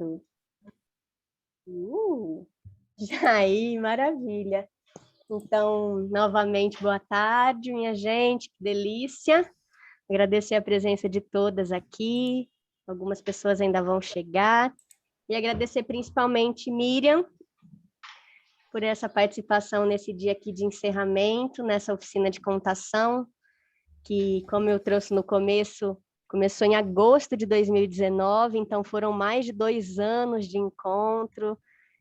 gravando? Uh, já aí, maravilha. Então, novamente, boa tarde, minha gente, que delícia. Agradecer a presença de todas aqui, algumas pessoas ainda vão chegar. E agradecer principalmente Miriam por essa participação nesse dia aqui de encerramento, nessa oficina de contação, que, como eu trouxe no começo, começou em agosto de 2019, então foram mais de 2 anos de encontro,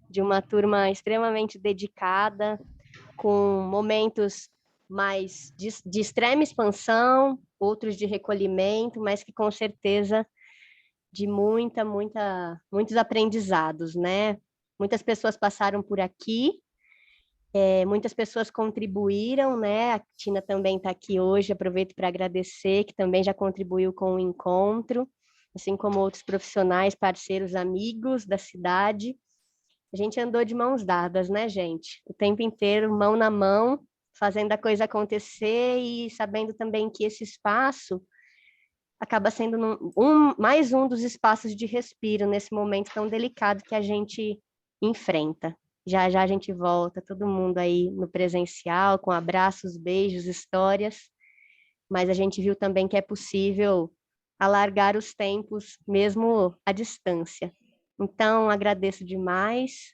de uma turma extremamente dedicada, com momentos mais de extrema expansão, outros de recolhimento, mas que com certeza de muitos aprendizados, né? Muitas pessoas passaram por aqui, muitas pessoas contribuíram, né? A Tina também está aqui hoje, aproveito para agradecer, que também já contribuiu com o encontro, assim como outros profissionais, parceiros, amigos da cidade. A gente andou de mãos dadas, né, gente? O tempo inteiro, mão na mão, fazendo a coisa acontecer e sabendo também que esse espaço acaba sendo mais um dos espaços de respiro nesse momento tão delicado que a gente enfrenta. Já já a gente volta, todo mundo aí no presencial, com abraços, beijos, histórias, mas a gente viu também que é possível alargar os tempos, mesmo à distância. Então, agradeço demais.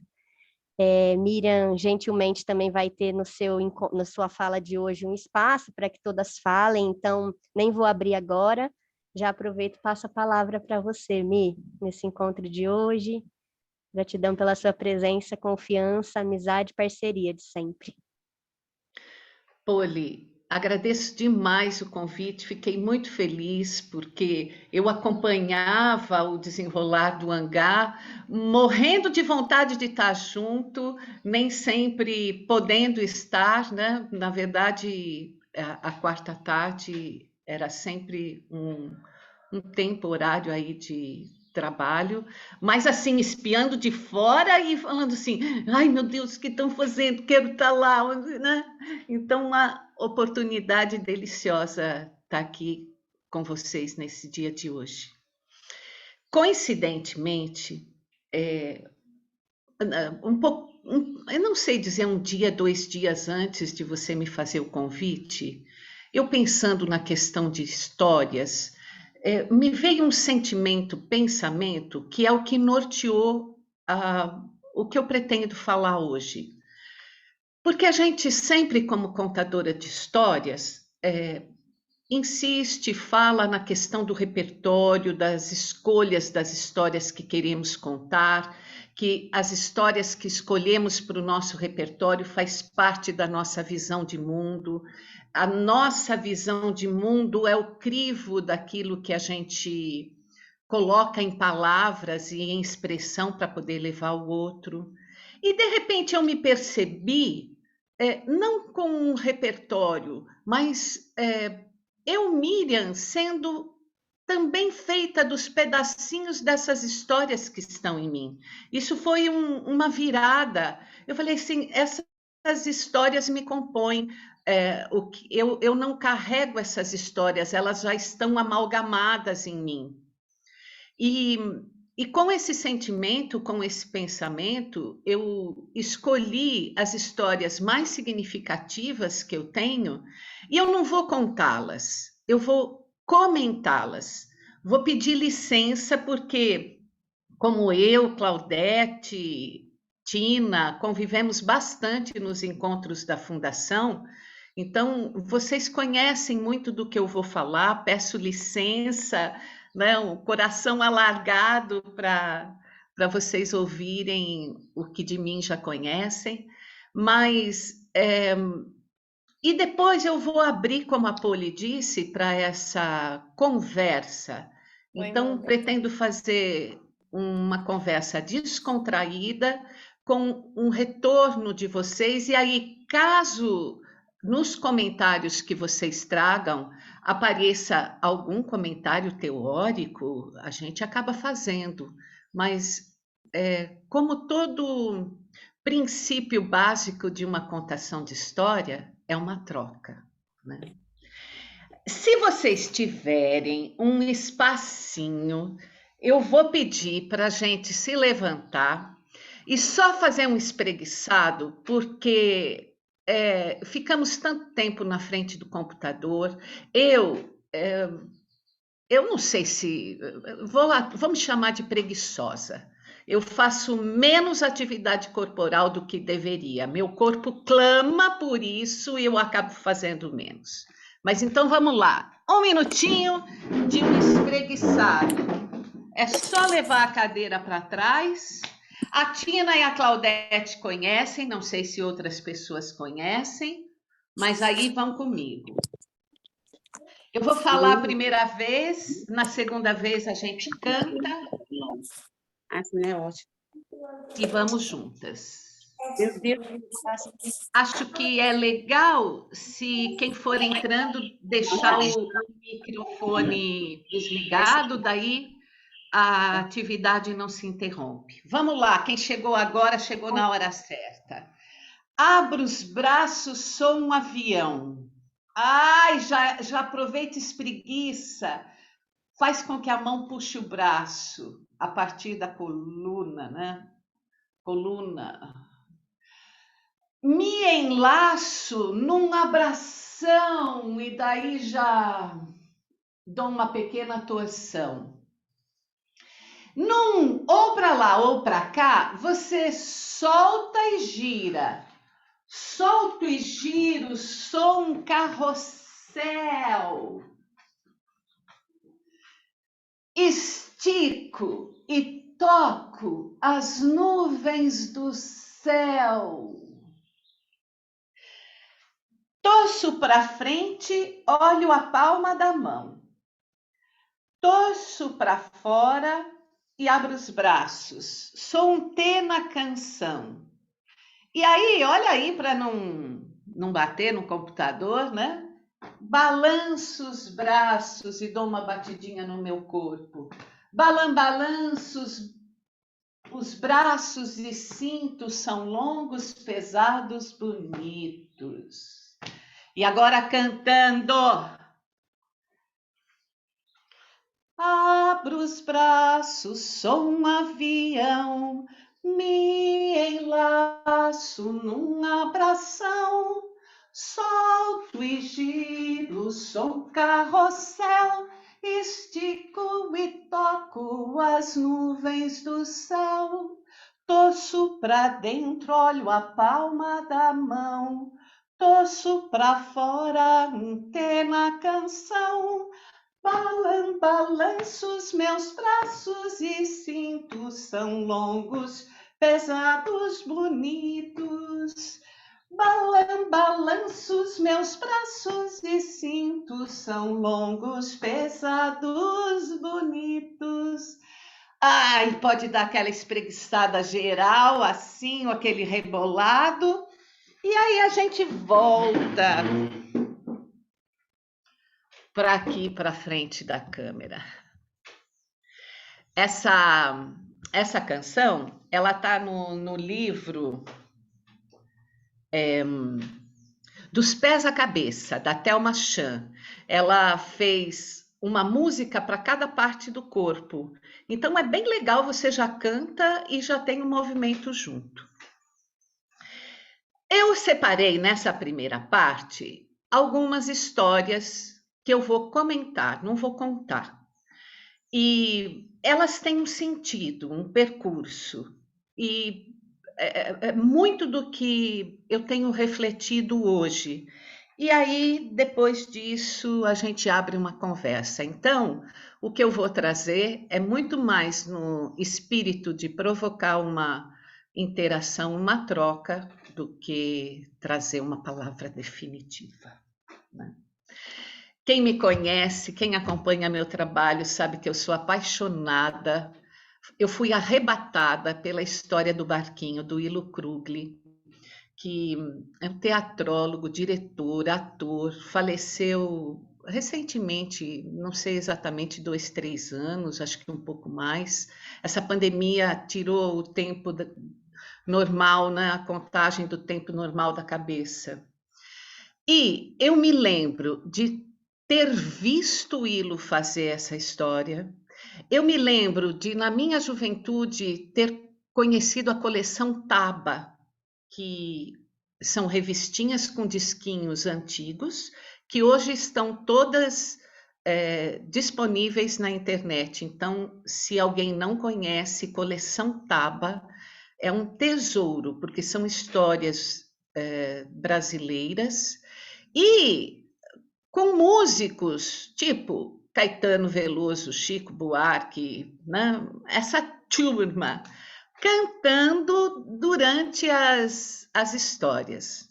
Miriam, gentilmente, também vai ter na sua fala de hoje um espaço para que todas falem, então nem vou abrir agora, já aproveito e passo a palavra para você, Mi, nesse encontro de hoje. Gratidão pela sua presença, confiança, amizade e parceria de sempre. Poli, agradeço demais o convite, fiquei muito feliz porque eu acompanhava o desenrolar do hangar, morrendo de vontade de estar junto, nem sempre podendo estar, né? Na verdade, a quarta tarde era sempre um tempo horário aí de trabalho, mas assim, espiando de fora e falando assim, ai meu Deus, o que estão fazendo? Quero estar lá, né? Então, uma oportunidade deliciosa estar aqui com vocês nesse dia de hoje. Coincidentemente, eu não sei dizer um dia, 2 dias antes de você me fazer o convite, eu pensando na questão de histórias, me veio um pensamento, que é o que norteou o que eu pretendo falar hoje. Porque a gente sempre, como contadora de histórias, insiste, fala na questão do repertório, das escolhas das histórias que queremos contar, que as histórias que escolhemos para o nosso repertório faz parte da nossa visão de mundo. A nossa visão de mundo é o crivo daquilo que a gente coloca em palavras e em expressão para poder levar o outro. E de repente eu me percebi, não com um repertório, mas eu, Miriam, sendo também feita dos pedacinhos dessas histórias que estão em mim. Isso foi uma virada. Eu falei assim, essas histórias me compõem. Eu não carrego essas histórias, elas já estão amalgamadas em mim. E com esse sentimento, com esse pensamento, eu escolhi as histórias mais significativas que eu tenho e eu não vou contá-las, eu vou comentá-las. Vou pedir licença porque, como eu, Claudete, Tina, convivemos bastante nos encontros da Fundação, então vocês conhecem muito do que eu vou falar, peço licença, né, um coração alargado para vocês ouvirem o que de mim já conhecem, mas e depois eu vou abrir, como a Poli disse, para essa conversa. Então, pretendo fazer uma conversa descontraída, com um retorno de vocês, e aí, caso nos comentários que vocês tragam apareça algum comentário teórico, a gente acaba fazendo, mas como todo princípio básico de uma contação de história, é uma troca, né? Se vocês tiverem um espacinho, Eu vou pedir para a gente se levantar e só fazer um espreguiçado, porque ficamos tanto tempo na frente do computador. Eu não sei se. Vamos chamar de preguiçosa. Eu faço menos atividade corporal do que deveria. Meu corpo clama por isso e eu acabo fazendo menos. Mas então vamos lá. Um minutinho de um espreguiçado. É só levar a cadeira para trás. A Tina e a Claudete conhecem, não sei se outras pessoas conhecem, mas aí vão comigo. Eu vou falar a primeira vez, na segunda vez a gente canta. Assim é ótimo. E vamos juntas. Meu Deus. Acho que é legal se quem for entrando deixar o microfone desligado, daí a atividade não se interrompe. Vamos lá, quem chegou agora chegou na hora certa. Abra os braços, sou um avião. Ai, já aproveita e espreguiça. Faz com que a mão puxe o braço a partir da coluna, né? Coluna. Me enlaço num abração e daí já dou uma pequena torção. Num ou para lá ou para cá, você solta e gira. Solto e giro, sou um carrossel. Estico e toco as nuvens do céu. Torço para frente, olho a palma da mão. Torço para fora e abro os braços. Sou um T na canção. E aí, olha aí para não bater no computador, né? Balanço os braços e dou uma batidinha no meu corpo. Balanço os braços e sinto, são longos, pesados, bonitos. E agora cantando. Abro os braços, sou um avião, me enlaço num abração, solto e giro, sou um carrossel, estico e toco as nuvens do céu, torço pra dentro, olho a palma da mão, torço pra fora, um T na canção. Balanço os meus braços e sinto, são longos, pesados, bonitos. Balanço os meus braços e sinto, são longos, pesados, bonitos. Ai, pode dar aquela espreguiçada geral, assim, ou aquele rebolado. E aí a gente volta para aqui, para frente da câmera. Essa canção, ela está no livro Dos Pés à Cabeça, da Thelma Chan. Ela fez uma música para cada parte do corpo. Então é bem legal, você já canta e já tem um movimento junto. Eu separei nessa primeira parte algumas histórias que eu vou comentar, não vou contar. E elas têm um sentido, um percurso. E é muito do que eu tenho refletido hoje. E aí, depois disso, a gente abre uma conversa. Então, o que eu vou trazer é muito mais no espírito de provocar uma interação, uma troca, do que trazer uma palavra definitiva, né? Quem me conhece, quem acompanha meu trabalho, sabe que eu sou apaixonada. Eu fui arrebatada pela história do barquinho, do Ilo Krugli, que é um teatrólogo, diretor, ator, faleceu recentemente, não sei exatamente 2, 3 anos, acho que um pouco mais. Essa pandemia tirou o tempo normal, né? A contagem do tempo normal da cabeça. E eu me lembro de ter visto o Ilo fazer essa história, Eu me lembro de, na minha juventude, ter conhecido a coleção Taba, que são revistinhas com disquinhos antigos, que hoje estão todas disponíveis na internet. Então, se alguém não conhece, coleção Taba é um tesouro, porque são histórias brasileiras e com músicos tipo Caetano Veloso, Chico Buarque, né? Essa turma cantando durante as histórias.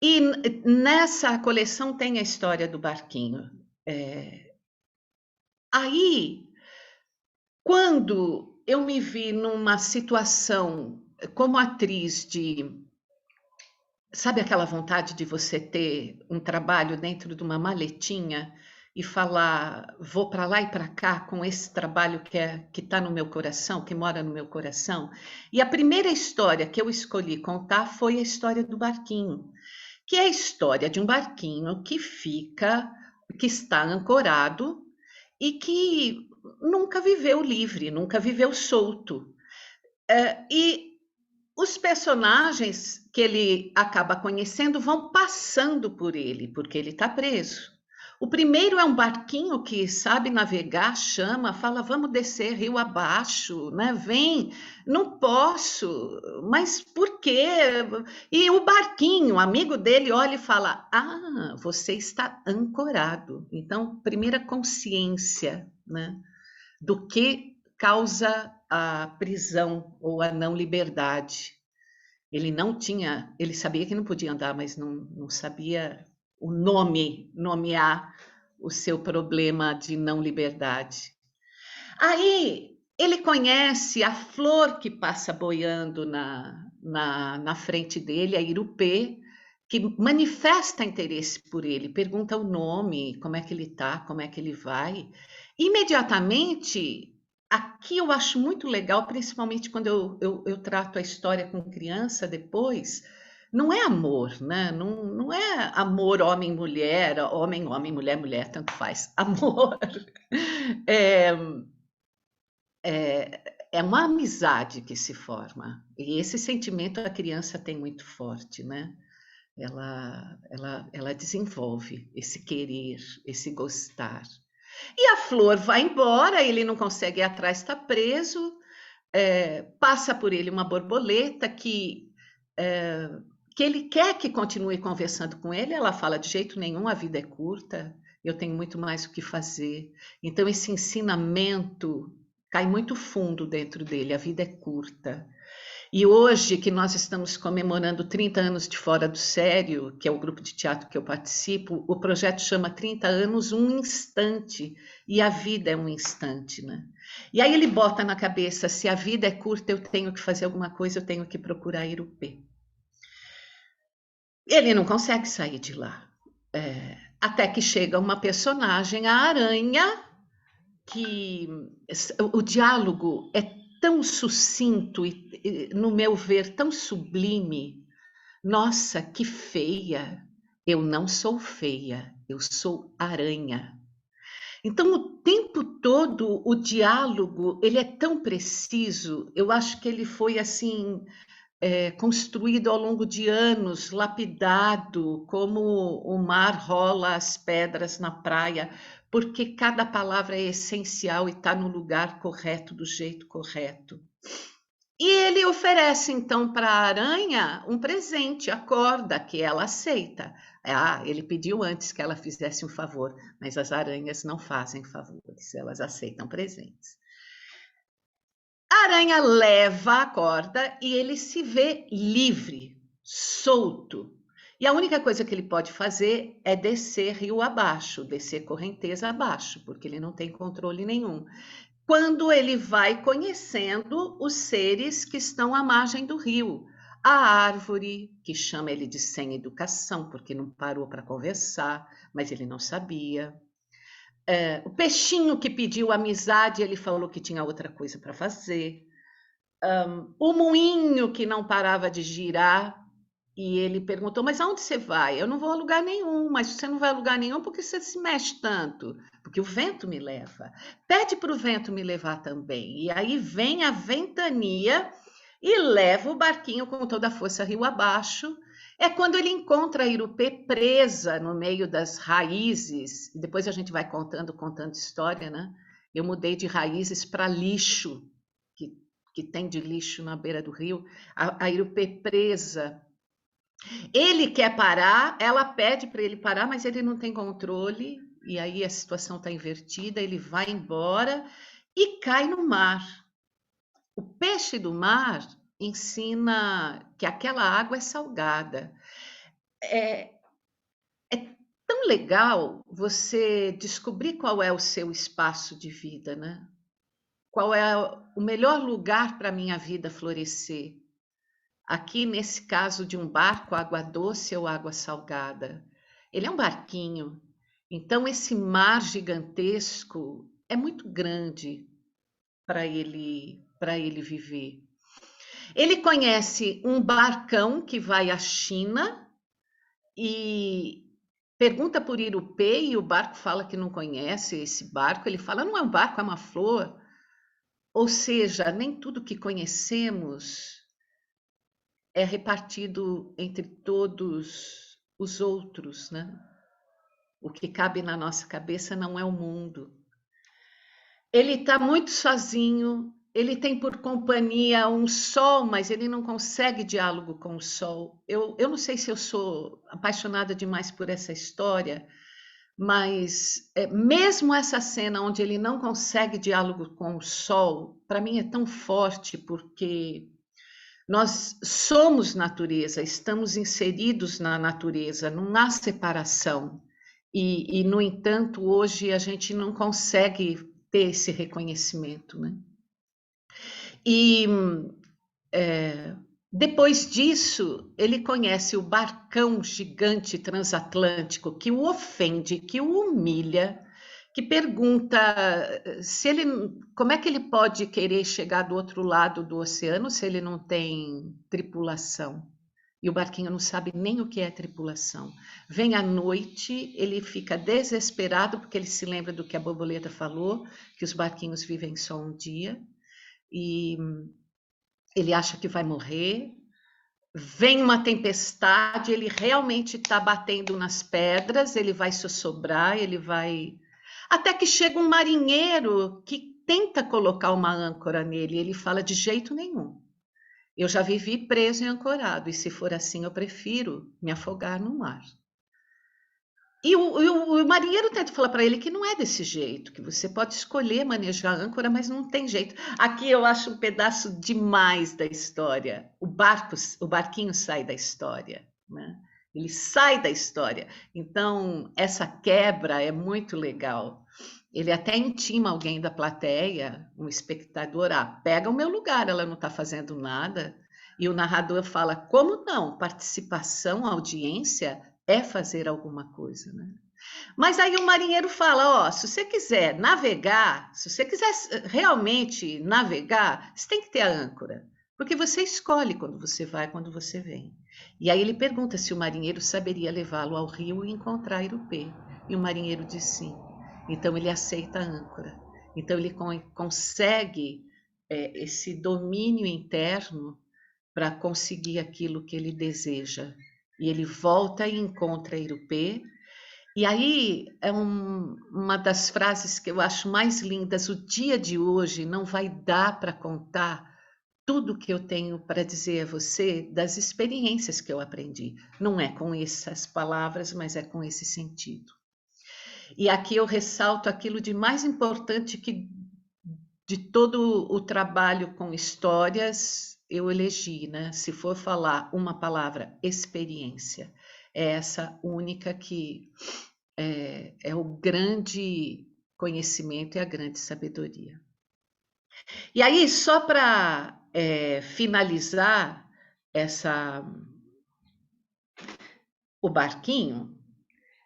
E nessa coleção tem a história do barquinho. Aí, quando eu me vi numa situação como atriz de... Sabe aquela vontade de você ter um trabalho dentro de uma maletinha e falar, vou para lá e para cá com esse trabalho que está no meu coração, que mora no meu coração? E a primeira história que eu escolhi contar foi a história do barquinho, que é a história de um barquinho que está ancorado e que nunca viveu livre, nunca viveu solto. E os personagens que ele acaba conhecendo vão passando por ele, porque ele está preso. O primeiro é um barquinho que sabe navegar, chama, fala, vamos descer rio abaixo, né? Vem, não posso, mas por quê? E o barquinho, amigo dele, olha e fala, você está ancorado. Então, primeira consciência, né, do que causa a prisão ou a não liberdade. Ele sabia que não podia andar, mas não sabia nomear o seu problema de não liberdade. Aí ele conhece a flor que passa boiando na frente dele, a irupê, que manifesta interesse por ele, pergunta o nome, como é que ele está, como é que ele vai. Imediatamente, aqui eu acho muito legal, principalmente quando eu trato a história com criança depois, não é amor, né? Não é amor homem-mulher, homem-homem, mulher-mulher, tanto faz. Amor é uma amizade que se forma. E esse sentimento a criança tem muito forte, né? Ela desenvolve esse querer, esse gostar. E a flor vai embora, ele não consegue ir atrás, está preso, passa por ele uma borboleta que ele quer que continue conversando com ele, ela fala, de jeito nenhum, a vida é curta, eu tenho muito mais o que fazer. Então esse ensinamento cai muito fundo dentro dele, a vida é curta. E hoje, que nós estamos comemorando 30 anos de Fora do Sério, que é o grupo de teatro que eu participo, o projeto chama 30 anos, um instante, e a vida é um instante, né? E aí ele bota na cabeça, se a vida é curta, eu tenho que fazer alguma coisa, eu tenho que procurar irupê. Ele não consegue sair de lá. Até que chega uma personagem, a aranha, que o diálogo é tão sucinto e, no meu ver, tão sublime. Nossa, que feia! Eu não sou feia, eu sou aranha. Então, o tempo todo, o diálogo, ele é tão preciso. Eu acho que ele foi assim construído ao longo de anos, lapidado, como o mar rola as pedras na praia, porque cada palavra é essencial e está no lugar correto, do jeito correto. E ele oferece, então, para a aranha um presente, a corda, que ela aceita. Ele pediu antes que ela fizesse um favor, mas as aranhas não fazem favores, elas aceitam presentes. A aranha leva a corda e ele se vê livre, solto. E a única coisa que ele pode fazer é descer rio abaixo, descer correnteza abaixo, porque ele não tem controle nenhum. Quando ele vai conhecendo os seres que estão à margem do rio, a árvore, que chama ele de sem educação, porque não parou para conversar, mas ele não sabia. O peixinho que pediu amizade, ele falou que tinha outra coisa para fazer. O moinho que não parava de girar E ele perguntou, mas aonde você vai? Eu não vou a lugar nenhum, mas você não vai a lugar nenhum porque você se mexe tanto, porque o vento me leva. Pede para o vento me levar também. E aí vem a ventania e leva o barquinho com toda a força rio abaixo. É quando ele encontra a Irupê presa no meio das raízes. E depois a gente vai contando história, né? Eu mudei de raízes para lixo, que tem de lixo na beira do rio. A Irupê presa. Ele quer parar, ela pede para ele parar, mas ele não tem controle, e aí a situação está invertida, ele vai embora e cai no mar. O peixe do mar ensina que aquela água é salgada. É tão legal você descobrir qual é o seu espaço de vida, né? Qual é o melhor lugar para a minha vida florescer. Aqui, nesse caso de um barco, água doce ou água salgada. Ele é um barquinho. Então, esse mar gigantesco é muito grande para ele viver. Ele conhece um barcão que vai à China e pergunta por Irupê e o barco fala que não conhece esse barco. Ele fala, não é um barco, é uma flor. Ou seja, nem tudo que conhecemos é repartido entre todos os outros, né? O que cabe na nossa cabeça não é o mundo. Ele está muito sozinho, ele tem por companhia um sol, mas ele não consegue diálogo com o sol. Eu não sei se eu sou apaixonada demais por essa história, mas mesmo essa cena onde ele não consegue diálogo com o sol, para mim é tão forte, porque nós somos natureza, estamos inseridos na natureza, não há separação. E, no entanto, hoje a gente não consegue ter esse reconhecimento, né? E depois disso, ele conhece o barcão gigante transatlântico que o ofende, que o humilha, que pergunta se ele, como é que ele pode querer chegar do outro lado do oceano se ele não tem tripulação. E o barquinho não sabe nem o que é tripulação. Vem à noite, ele fica desesperado porque ele se lembra do que a borboleta falou, que os barquinhos vivem só um dia, e ele acha que vai morrer. Vem uma tempestade, ele realmente está batendo nas pedras, ele vai sossobrar, ele vai... Até que chega um marinheiro que tenta colocar uma âncora nele, e ele fala, de jeito nenhum. Eu já vivi preso e ancorado, e se for assim, eu prefiro me afogar no mar. E o marinheiro tenta falar para ele que não é desse jeito, que você pode escolher manejar a âncora, mas não tem jeito. Aqui eu acho um pedaço demais da história. O barquinho sai da história, né? Ele sai da história. Então, essa quebra é muito legal. Ele até intima alguém da plateia, um espectador, pega o meu lugar, ela não está fazendo nada. E o narrador fala, como não? Participação, audiência é fazer alguma coisa, né? Mas aí o marinheiro fala, se você quiser navegar, se você quiser realmente navegar, você tem que ter a âncora, porque você escolhe quando você vai, quando você vem. E aí ele pergunta se o marinheiro saberia levá-lo ao rio e encontrar Irupê. E o marinheiro diz sim. Então ele aceita a âncora. Então ele consegue esse domínio interno para conseguir aquilo que ele deseja. E ele volta e encontra Irupê. E aí é uma das frases que eu acho mais lindas. O dia de hoje não vai dar para contar tudo que eu tenho para dizer a você das experiências que eu aprendi. Não é com essas palavras, mas é com esse sentido. E aqui eu ressalto aquilo de mais importante que de todo o trabalho com histórias eu elegi, né? Se for falar uma palavra, experiência. É essa única que é o grande conhecimento e a grande sabedoria. E aí, só para finalizar o barquinho,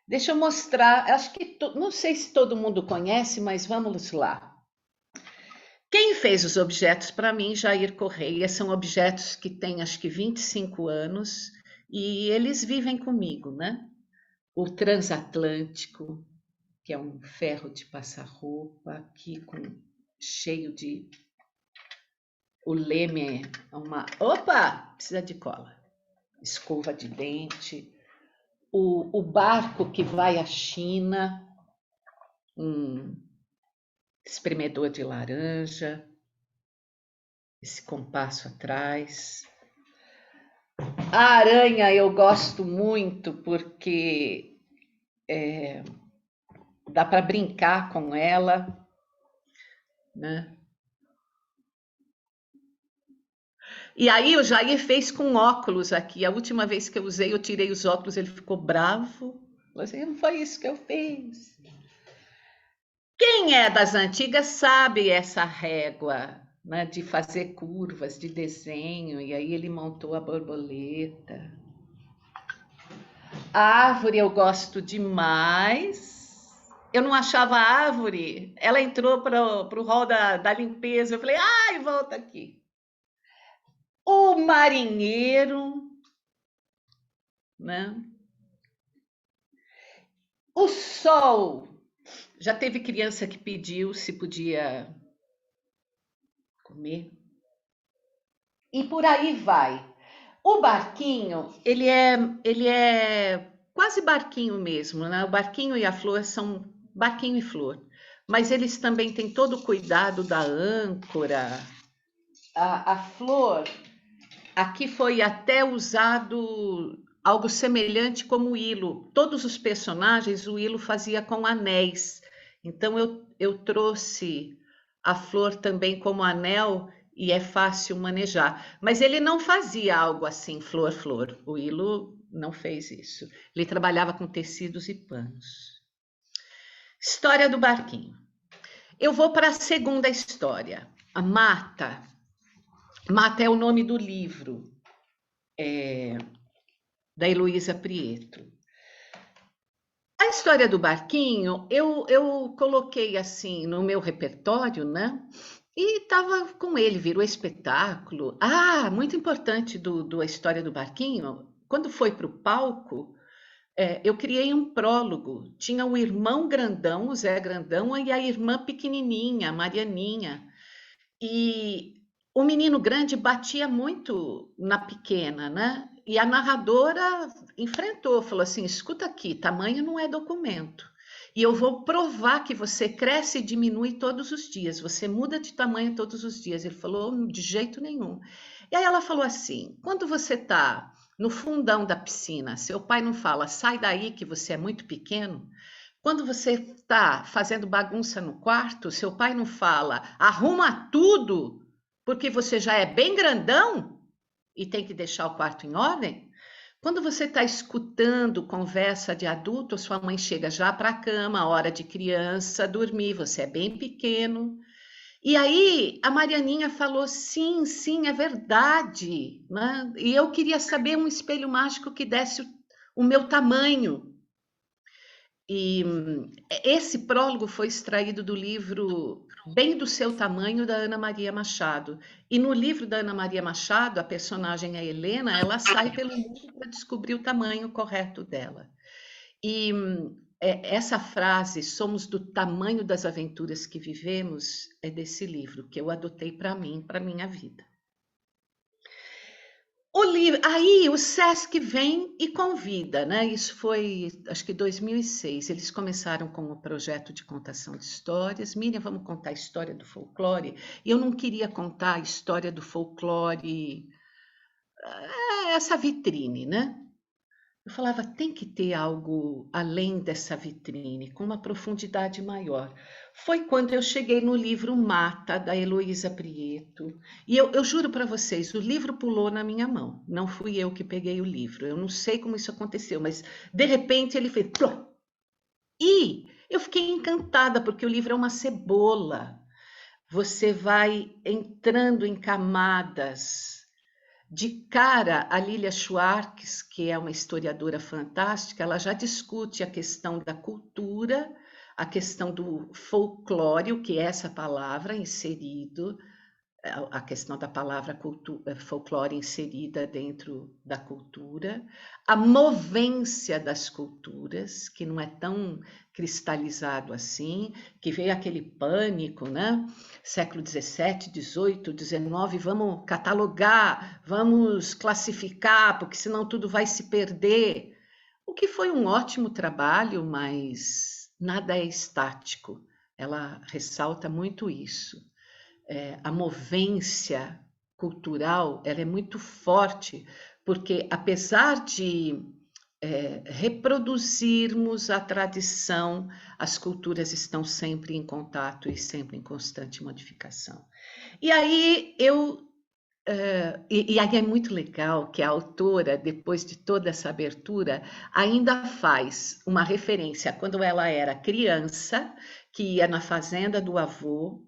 deixa eu mostrar, acho que, não sei se todo mundo conhece, mas vamos lá. Quem fez os objetos para mim, Jair Correia, são objetos que têm acho que 25 anos, E eles vivem comigo, né? O transatlântico, que é um ferro de passar roupa, aqui cheio de... O leme é uma... Opa! Precisa de cola. Escova de dente. O barco que vai à China, um espremedor de laranja, esse compasso atrás. A aranha eu gosto muito porque dá para brincar com ela, né? E aí o Jair fez com óculos aqui. A última vez que eu usei, eu tirei os óculos, ele ficou bravo. Falou assim, não foi isso que eu fiz. Quem é das antigas sabe essa régua, né, de fazer curvas, de desenho, e aí ele montou a borboleta. A árvore eu gosto demais. Eu não achava a árvore, ela entrou para o rol da limpeza. Eu falei, ai, volta aqui. O marinheiro, né? O sol. Já teve criança que pediu se podia comer. E por aí vai. O barquinho, ele é quase barquinho mesmo, né? O barquinho e a flor são barquinho e flor. Mas eles também têm todo o cuidado da âncora. A flor, aqui foi até usado algo semelhante como hilo. Todos os personagens, o hilo fazia com anéis. Então eu trouxe a flor também como anel e é fácil manejar. Mas ele não fazia algo assim, flor, flor. O hilo não fez isso. Ele trabalhava com tecidos e panos. História do barquinho. Eu vou para a segunda história. A Mata. Mata é o nome do livro. Da Heloísa Prieto. A história do barquinho, eu coloquei assim no meu repertório, né? E estava com ele, virou espetáculo. Ah, muito importante da história do barquinho, quando foi para o palco, eu criei um prólogo. Tinha o irmão grandão, o Zé Grandão, e a irmã pequenininha, a Marianinha. E o menino grande batia muito na pequena, né? E a narradora enfrentou, falou assim: escuta aqui, tamanho não é documento. E eu vou provar que você cresce e diminui todos os dias, você muda de tamanho todos os dias. Ele falou: de jeito nenhum. E aí ela falou assim: quando você está no fundão da piscina, seu pai não fala, sai daí que você é muito pequeno? Quando você está fazendo bagunça no quarto, seu pai não fala, arruma tudo, porque você já é bem grandão e tem que deixar o quarto em ordem? Quando você está escutando conversa de adulto, sua mãe chega já para a cama, hora de criança, dormir, você é bem pequeno. E aí a Marianinha falou, sim, sim, é verdade, né? E eu queria saber um espelho mágico que desse o meu tamanho. E esse prólogo foi extraído do livro Bem do Seu Tamanho, da Ana Maria Machado. E no livro da Ana Maria Machado, a personagem, a Helena, ela sai pelo mundo para descobrir o tamanho correto dela. E essa frase, somos do tamanho das aventuras que vivemos, é desse livro, que eu adotei para mim, para minha vida. O livro, aí o Sesc vem e convida, né? Isso foi, acho que 2006. Eles começaram com o projeto de contação de histórias. Miriam, vamos contar a história do folclore. E eu não queria contar a história do folclore, essa vitrine, né? Eu falava, tem que ter algo além dessa vitrine, com uma profundidade maior. Foi quando eu cheguei no livro Mata, da Heloísa Prieto. E eu juro para vocês, o livro pulou na minha mão. Não fui eu que peguei o livro. Eu não sei como isso aconteceu, mas de repente ele fez... Plum! E eu fiquei encantada, porque o livro é uma cebola. Você vai entrando em camadas. De cara, a Lilia Schwartz, que é uma historiadora fantástica, ela já discute a questão da cultura, a questão do folclore, o que é essa palavra inserido, a questão da palavra folclore inserida dentro da cultura, a movência das culturas, que não é tão cristalizado assim, que veio aquele pânico, né? Século XVII, XVIII, XIX, vamos catalogar, vamos classificar, porque senão tudo vai se perder. O que foi um ótimo trabalho, mas nada é estático. Ela ressalta muito isso. A movência cultural ela é muito forte, porque apesar de reproduzirmos a tradição, as culturas estão sempre em contato e sempre em constante modificação. E aí e aí é muito legal que a autora, depois de toda essa abertura, ainda faz uma referência a quando ela era criança, que ia na fazenda do avô,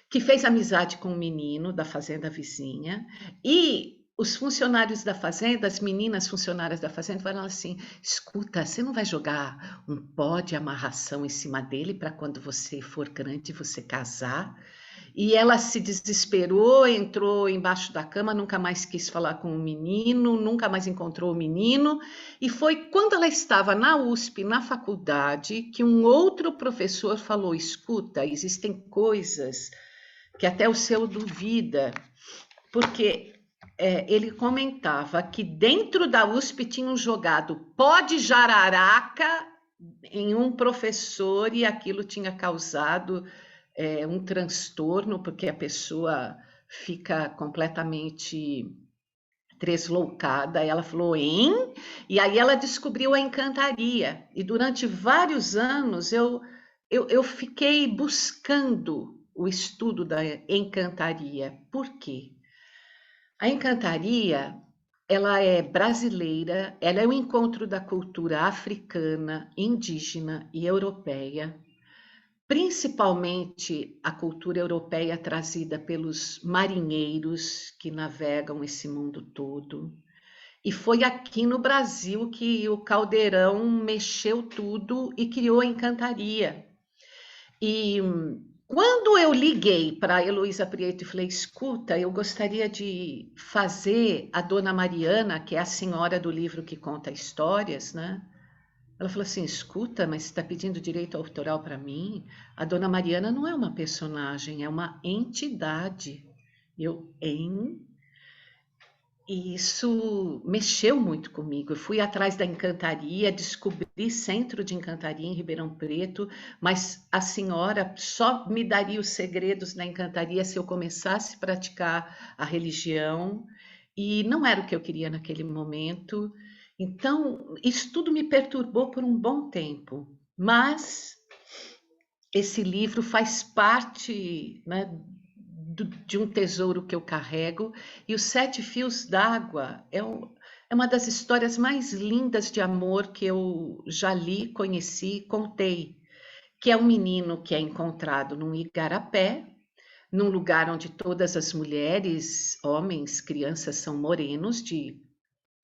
que fez amizade com um menino da fazenda vizinha, e os funcionários da fazenda, as meninas funcionárias da fazenda, falaram assim: escuta, você não vai jogar um pó de amarração em cima dele para quando você for grande você casar? E ela se desesperou, entrou embaixo da cama, nunca mais quis falar com o menino, nunca mais encontrou o menino. E foi quando ela estava na USP, na faculdade, que um outro professor falou: escuta, existem coisas que até o seu duvida, porque ele comentava que dentro da USP tinham jogado pó de jararaca em um professor e aquilo tinha causado um transtorno, porque a pessoa fica completamente tresloucada. Ela falou, hein? E aí ela descobriu a encantaria. E durante vários anos eu fiquei buscando o estudo da encantaria. Por quê? A encantaria, ela é brasileira, ela é o encontro da cultura africana, indígena e europeia, principalmente a cultura europeia trazida pelos marinheiros que navegam esse mundo todo. E foi aqui no Brasil que o Caldeirão mexeu tudo e criou a encantaria. E quando eu liguei para a Heloísa Prieto e falei, escuta, eu gostaria de fazer a Dona Mariana, que é a senhora do livro que conta histórias, né? Ela falou assim, escuta, mas você está pedindo direito autoral para mim? A Dona Mariana não é uma personagem, é uma entidade. E isso mexeu muito comigo. Eu fui atrás da encantaria, descobri centro de encantaria em Ribeirão Preto, mas a senhora só me daria os segredos da encantaria se eu começasse a praticar a religião, e não era o que eu queria naquele momento. Então, isso tudo me perturbou por um bom tempo, mas esse livro faz parte, né, de um tesouro que eu carrego, e Os Sete Fios d'Água é uma das histórias mais lindas de amor que eu já li, conheci, contei, que é um menino que é encontrado num igarapé, num lugar onde todas as mulheres, homens, crianças são morenos, de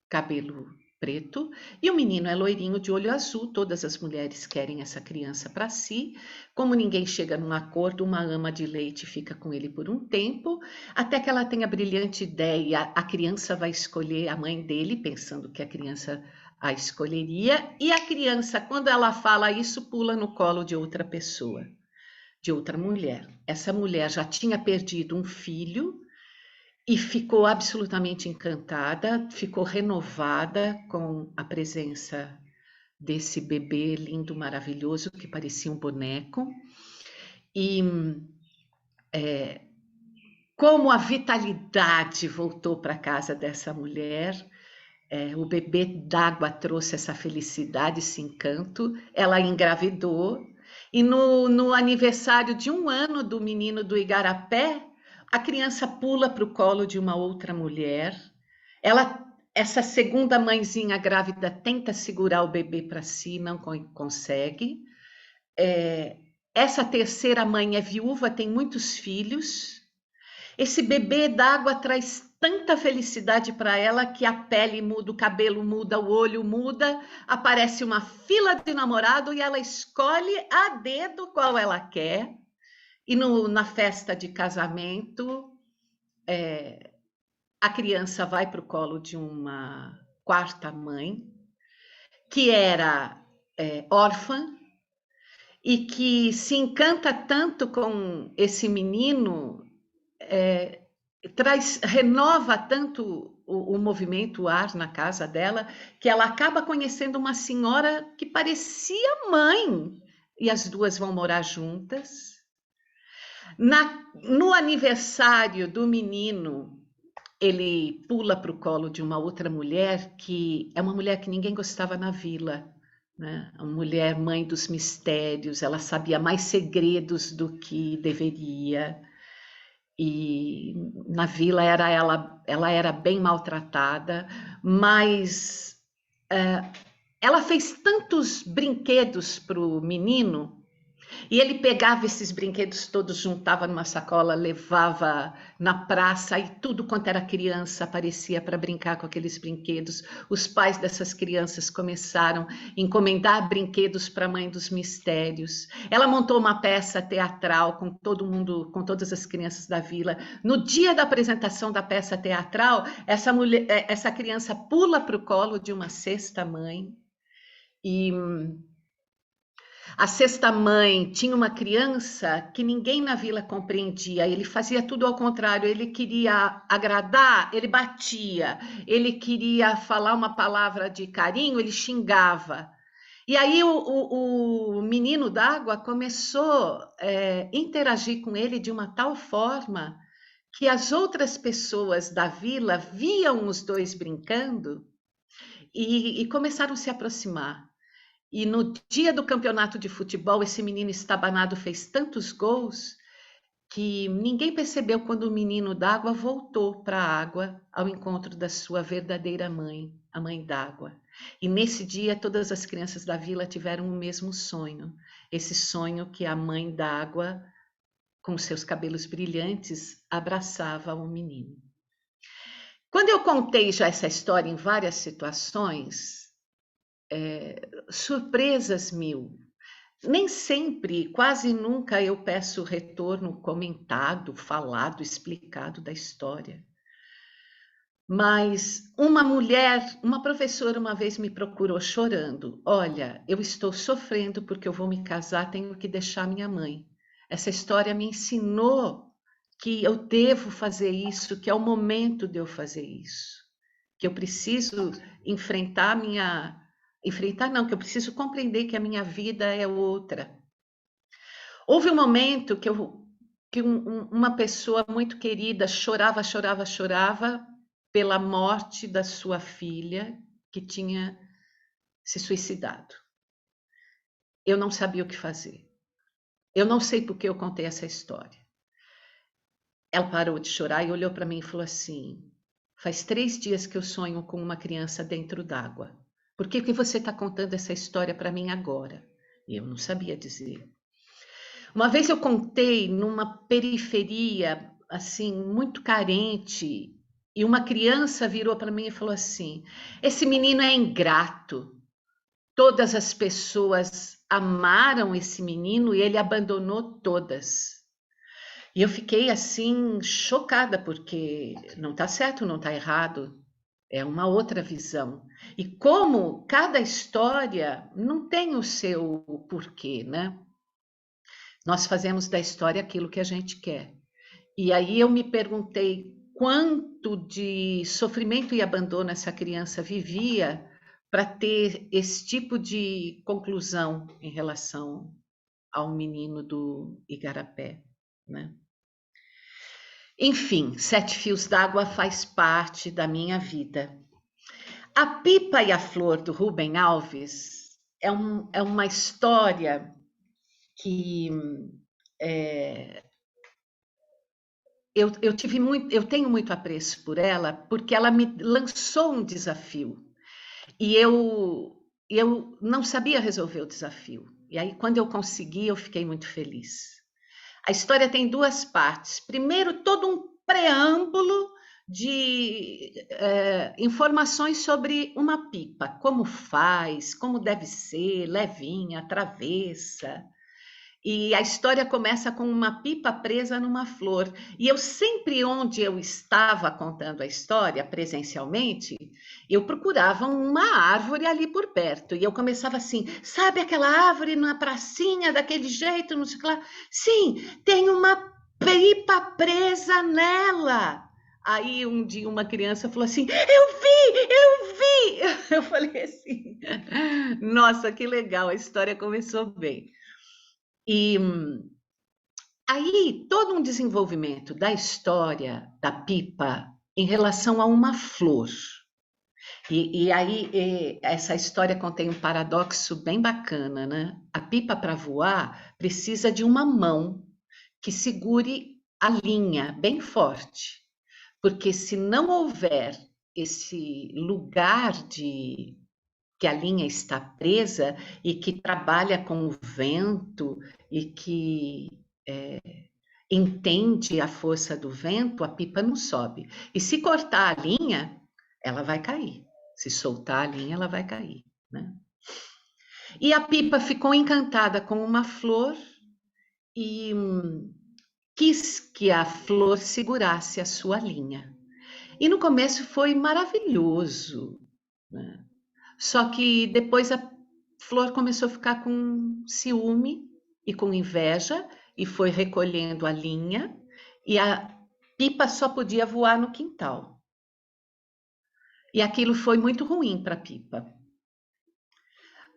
cabelo preto, e o menino é loirinho de olho azul. Todas as mulheres querem essa criança para si. Como ninguém chega num acordo, uma ama de leite fica com ele por um tempo, até que ela tenha a brilhante ideia, a criança vai escolher a mãe dele, pensando que a criança a escolheria, e a criança, quando ela fala isso, pula no colo de outra pessoa, de outra mulher. Essa mulher já tinha perdido um filho, e ficou absolutamente encantada, ficou renovada com a presença desse bebê lindo, maravilhoso, que parecia um boneco. E como a vitalidade voltou para a casa dessa mulher, o bebê d'água trouxe essa felicidade, esse encanto, ela engravidou, e no aniversário de 1 ano do menino do igarapé, a criança pula para o colo de uma outra mulher. Essa segunda mãezinha grávida tenta segurar o bebê para si, não consegue. Essa terceira mãe é viúva, tem muitos filhos. Esse bebê d'água traz tanta felicidade para ela que a pele muda, o cabelo muda, o olho muda, aparece uma fila de namorado e ela escolhe a dedo qual ela quer. E na festa de casamento, a criança vai para o colo de uma quarta mãe, que era órfã, e que se encanta tanto com esse menino, renova tanto o movimento, o ar na casa dela, que ela acaba conhecendo uma senhora que parecia mãe, e as duas vão morar juntas. No aniversário do menino, ele pula para o colo de uma outra mulher, que é uma mulher que ninguém gostava na vila, né? Uma mulher mãe dos mistérios, ela sabia mais segredos do que deveria. E na vila ela era bem maltratada, mas ela fez tantos brinquedos para o menino, e ele pegava esses brinquedos todos, juntava numa sacola, levava na praça, e tudo quanto era criança aparecia para brincar com aqueles brinquedos. Os pais dessas crianças começaram a encomendar brinquedos para a Mãe dos Mistérios. Ela montou uma peça teatral com todo mundo, com todas as crianças da vila. No dia da apresentação da peça teatral, essa criança pula para o colo de uma sexta mãe, e a sexta mãe tinha uma criança que ninguém na vila compreendia. Ele fazia tudo ao contrário. Ele queria agradar, ele batia. Ele queria falar uma palavra de carinho, ele xingava. E aí o menino d'água começou a interagir com ele de uma tal forma que as outras pessoas da vila viam os dois brincando e começaram a se aproximar. E no dia do campeonato de futebol, esse menino estabanado fez tantos gols que ninguém percebeu quando o menino d'água voltou para a água ao encontro da sua verdadeira mãe, a mãe d'água. E nesse dia, todas as crianças da vila tiveram o mesmo sonho. Esse sonho que a mãe d'água, com seus cabelos brilhantes, abraçava o menino. Quando eu contei já essa história em várias situações, surpresas mil. Nem sempre, quase nunca eu peço retorno comentado, falado, explicado da história. Mas uma professora uma vez me procurou chorando. Olha, eu estou sofrendo porque eu vou me casar, tenho que deixar minha mãe. Essa história me ensinou que eu devo fazer isso, que é o momento de eu fazer isso. Que eu preciso que eu preciso compreender que a minha vida é outra. Houve um momento que uma pessoa muito querida chorava pela morte da sua filha, que tinha se suicidado. Eu não sabia o que fazer. Eu não sei por que eu contei essa história. Ela parou de chorar e olhou para mim e falou assim: faz 3 dias que eu sonho com uma criança dentro d'água. Por que você está contando essa história para mim agora? E eu não sabia dizer. Uma vez eu contei numa periferia, assim, muito carente, e uma criança virou para mim e falou assim: esse menino é ingrato. Todas as pessoas amaram esse menino e ele abandonou todas. E eu fiquei assim, chocada, porque não está certo, não está errado. É uma outra visão. E como cada história não tem o seu porquê, né? Nós fazemos da história aquilo que a gente quer. E aí eu me perguntei quanto de sofrimento e abandono essa criança vivia para ter esse tipo de conclusão em relação ao menino do Igarapé, né? Enfim, Sete Fios d'Água faz parte da minha vida. A Pipa e a Flor, do Rubem Alves, é uma história que eu tenho muito apreço por ela, porque ela me lançou um desafio. E eu não sabia resolver o desafio. E aí, quando eu consegui, eu fiquei muito feliz. A história tem 2 partes. Primeiro, todo um preâmbulo de informações sobre uma pipa, como faz, como deve ser, levinha, travessa. E a história começa com uma pipa presa numa flor. E eu sempre, onde eu estava contando a história presencialmente, eu procurava uma árvore ali por perto. E eu começava assim, sabe aquela árvore na pracinha, daquele jeito, não sei o que lá? Sim, tem uma pipa presa nela. Aí um dia uma criança falou assim, eu vi! Eu falei assim, nossa, que legal, a história começou bem. E aí, todo um desenvolvimento da história da pipa em relação a uma flor. Essa história contém um paradoxo bem bacana, né? A pipa, para voar, precisa de uma mão que segure a linha bem forte. Porque se não houver esse lugar de que a linha está presa e que trabalha com o vento e que entende a força do vento, a pipa não sobe. E se cortar a linha, ela vai cair. Se soltar a linha, ela vai cair, né? E a pipa ficou encantada com uma flor e quis que a flor segurasse a sua linha. E no começo foi maravilhoso, né? Só que depois a flor começou a ficar com ciúme e com inveja e foi recolhendo a linha e a pipa só podia voar no quintal. E aquilo foi muito ruim para a pipa.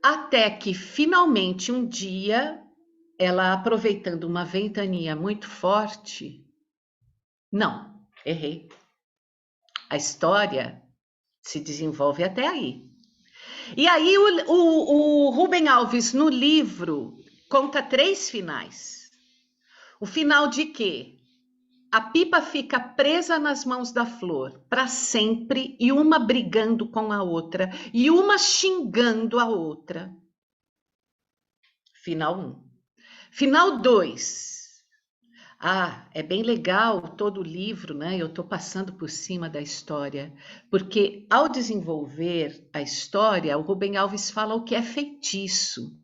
Até que finalmente um dia, ela aproveitando uma ventania muito forte, não, errei. A história se desenvolve até aí. E aí o Rubem Alves, no livro, conta 3 finais. O final de quê? A pipa fica presa nas mãos da flor para sempre, e uma brigando com a outra, e uma xingando a outra. Final 1. Final 2. É bem legal todo o livro, né? Eu estou passando por cima da história, porque ao desenvolver a história, o Rubem Alves fala o que é feitiço,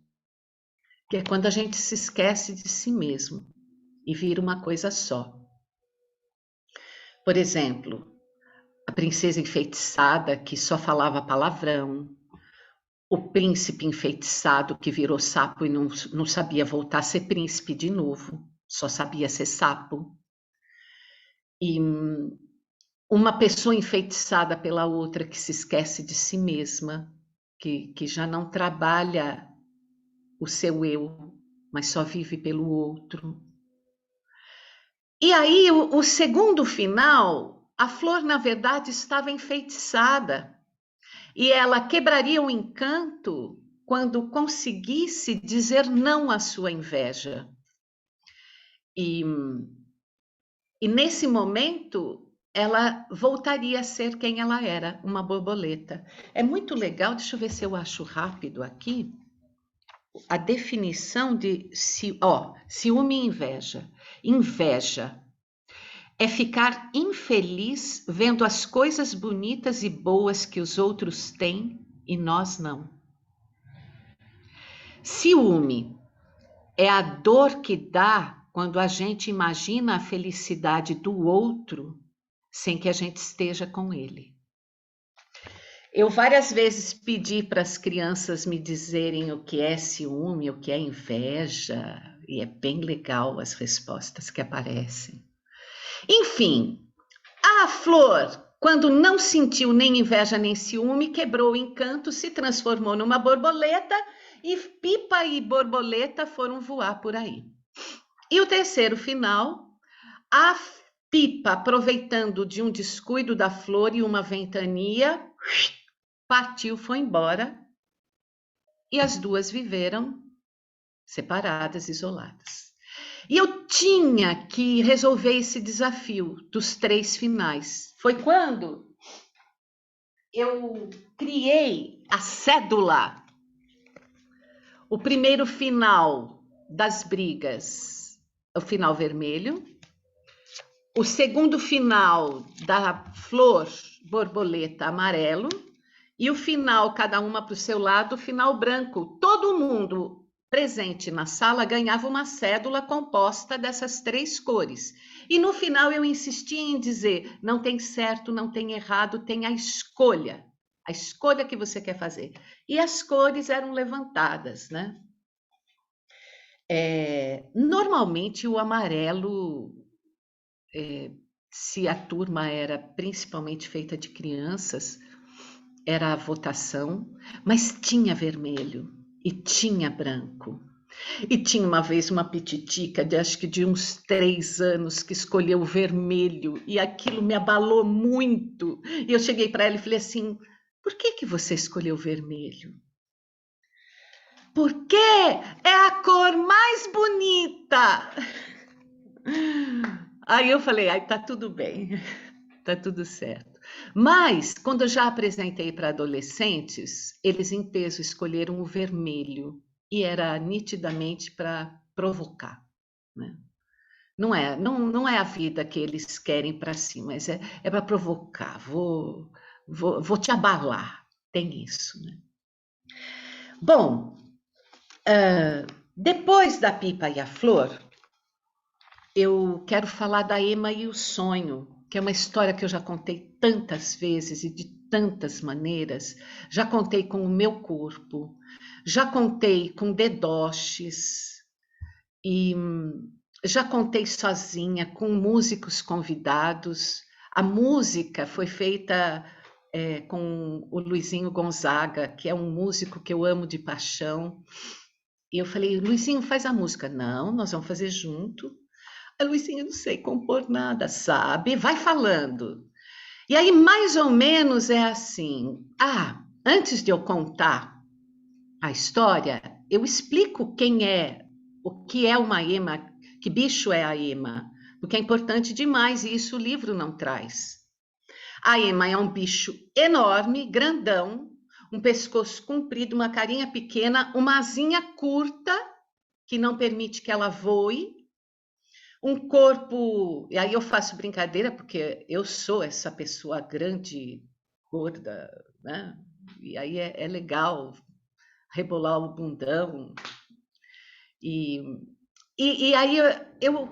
que é quando a gente se esquece de si mesmo e vira uma coisa só. Por exemplo, a princesa enfeitiçada que só falava palavrão, o príncipe enfeitiçado que virou sapo e não sabia voltar a ser príncipe de novo, só sabia ser sapo. E uma pessoa enfeitiçada pela outra que se esquece de si mesma, que já não trabalha o seu eu, mas só vive pelo outro. E aí, o segundo final, a flor, na verdade, estava enfeitiçada. E ela quebraria o encanto quando conseguisse dizer não à sua inveja. E nesse momento, ela voltaria a ser quem ela era, uma borboleta. É muito legal, deixa eu ver se eu acho rápido aqui, a definição de ciúme e inveja. Inveja é ficar infeliz vendo as coisas bonitas e boas que os outros têm e nós não. Ciúme é a dor que dá quando a gente imagina a felicidade do outro sem que a gente esteja com ele. Eu várias vezes pedi para as crianças me dizerem o que é ciúme, o que é inveja, e é bem legal as respostas que aparecem. Enfim, a flor, quando não sentiu nem inveja nem ciúme, quebrou o encanto, se transformou numa borboleta e pipa e borboleta foram voar por aí. E o terceiro final, a pipa, aproveitando de um descuido da flor e uma ventania, partiu, foi embora, e as duas viveram separadas, isoladas. E eu tinha que resolver esse desafio dos 3 finais. Foi quando eu criei a cédula. O primeiro final das brigas, o final vermelho. O segundo final da flor borboleta, amarelo. E o final, cada uma para o seu lado, o final branco. Todo mundo presente na sala ganhava uma cédula composta dessas 3 cores. E no final eu insisti em dizer, não tem certo, não tem errado, tem a escolha que você quer fazer. E as cores eram levantadas, né? Normalmente o amarelo, se a turma era principalmente feita de crianças, era a votação, mas tinha vermelho e tinha branco. E tinha uma vez uma pititica de acho que de uns 3 anos que escolheu o vermelho e aquilo me abalou muito. E eu cheguei para ela e falei assim, por que você escolheu o vermelho? Porque é a cor mais bonita. Aí eu falei, tá tudo bem, tá tudo certo. Mas, quando eu já apresentei para adolescentes, eles em peso escolheram o vermelho e era nitidamente para provocar, né? Não é a vida que eles querem para si, mas é para provocar, vou te abalar, tem isso, né? Bom, depois da Pipa e a Flor, eu quero falar da Ema e o Sonho, que é uma história que eu já contei tantas vezes e de tantas maneiras. Já contei com o meu corpo, já contei com dedoches e já contei sozinha com músicos convidados. A música foi feita com o Luizinho Gonzaga, que é um músico que eu amo de paixão. E eu falei, Luizinho, faz a música. Não, nós vamos fazer junto. A Luizinha, não sei compor nada, sabe? Vai falando. E aí, mais ou menos, é assim. Antes de eu contar a história, eu explico quem é, o que é uma ema, que bicho é a ema, porque é importante demais e isso o livro não traz. A ema é um bicho enorme, grandão, um pescoço comprido, uma carinha pequena, uma asinha curta, que não permite que ela voe, um corpo, e aí eu faço brincadeira porque eu sou essa pessoa grande, gorda, né? E aí é legal rebolar o bundão. E aí eu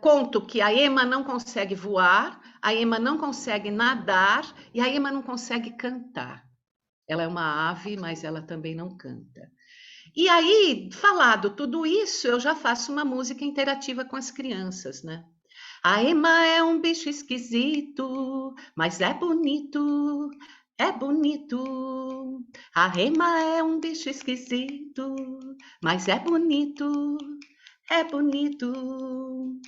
conto que a ema não consegue voar, a ema não consegue nadar e a ema não consegue cantar. Ela é uma ave, mas ela também não canta. E aí, falado tudo isso, eu já faço uma música interativa com as crianças, né? A ema é um bicho esquisito, mas é bonito, é bonito. A ema é um bicho esquisito, mas é bonito, é bonito.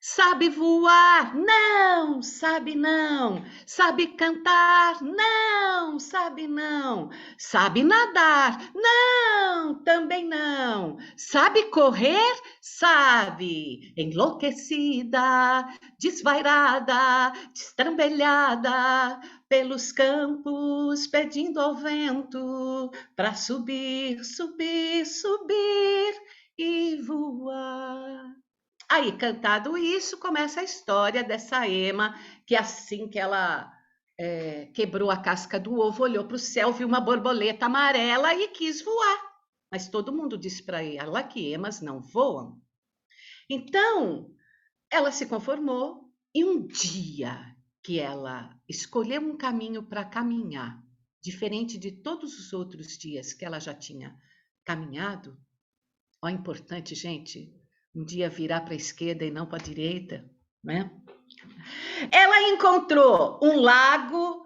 Sabe voar? Não, sabe não. Sabe cantar? Não, sabe não. Sabe nadar? Não, também não. Sabe correr? Sabe. Enlouquecida, desvairada, destrambelhada pelos campos, pedindo ao vento para subir, subir, subir e voar. Aí, cantado isso, começa a história dessa ema, que assim que ela quebrou a casca do ovo, olhou para o céu, viu uma borboleta amarela e quis voar. Mas todo mundo disse para ela que emas não voam. Então, ela se conformou e um dia que ela escolheu um caminho para caminhar, diferente de todos os outros dias que ela já tinha caminhado, ó, importante, gente, um dia virar para a esquerda e não para a direita, né? Ela encontrou um lago,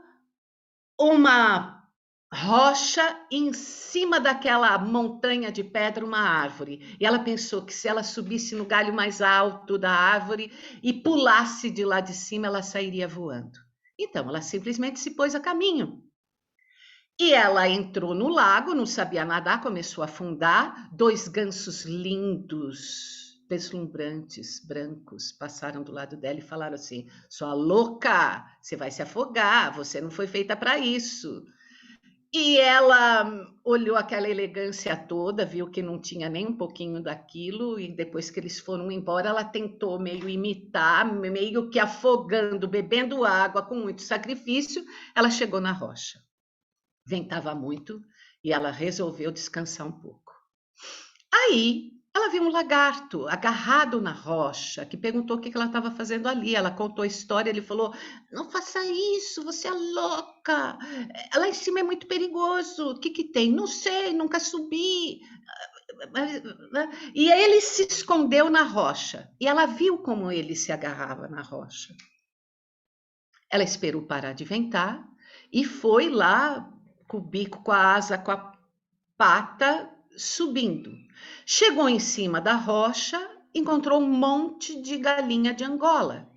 uma rocha, em cima daquela montanha de pedra, uma árvore. E ela pensou que se ela subisse no galho mais alto da árvore e pulasse de lá de cima, ela sairia voando. Então, ela simplesmente se pôs a caminho. E ela entrou no lago, não sabia nadar, começou a afundar. 2 gansos lindos, deslumbrantes, brancos, passaram do lado dela e falaram assim: sua louca, você vai se afogar, você não foi feita para isso. E ela olhou aquela elegância toda, viu que não tinha nem um pouquinho daquilo, e depois que eles foram embora, ela tentou meio imitar, meio que afogando, bebendo água com muito sacrifício, ela chegou na rocha. Ventava muito E ela resolveu descansar um pouco. Aí, ela viu um lagarto agarrado na rocha, que perguntou o que ela estava fazendo ali. Ela contou a história, ele falou, não faça isso, você é louca. Lá em cima é muito perigoso. O que que tem? Não sei, nunca subi. E aí ele se escondeu na rocha. E ela viu como ele se agarrava na rocha. Ela esperou parar de ventar e foi lá com o bico, com a asa, com a pata, subindo. Chegou em cima da rocha, encontrou um monte de galinha de Angola.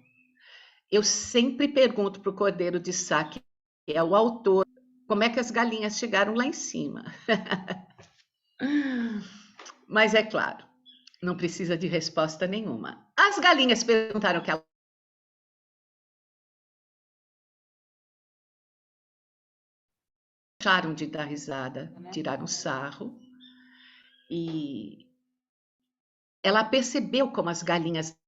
Eu sempre pergunto para o Cordeiro de Sá, que é o autor, como é que as galinhas chegaram lá em cima. Mas é claro, não precisa de resposta nenhuma. As galinhas perguntaram o que ela acharam de dar risada, tiraram sarro. E ela percebeu como as galinhas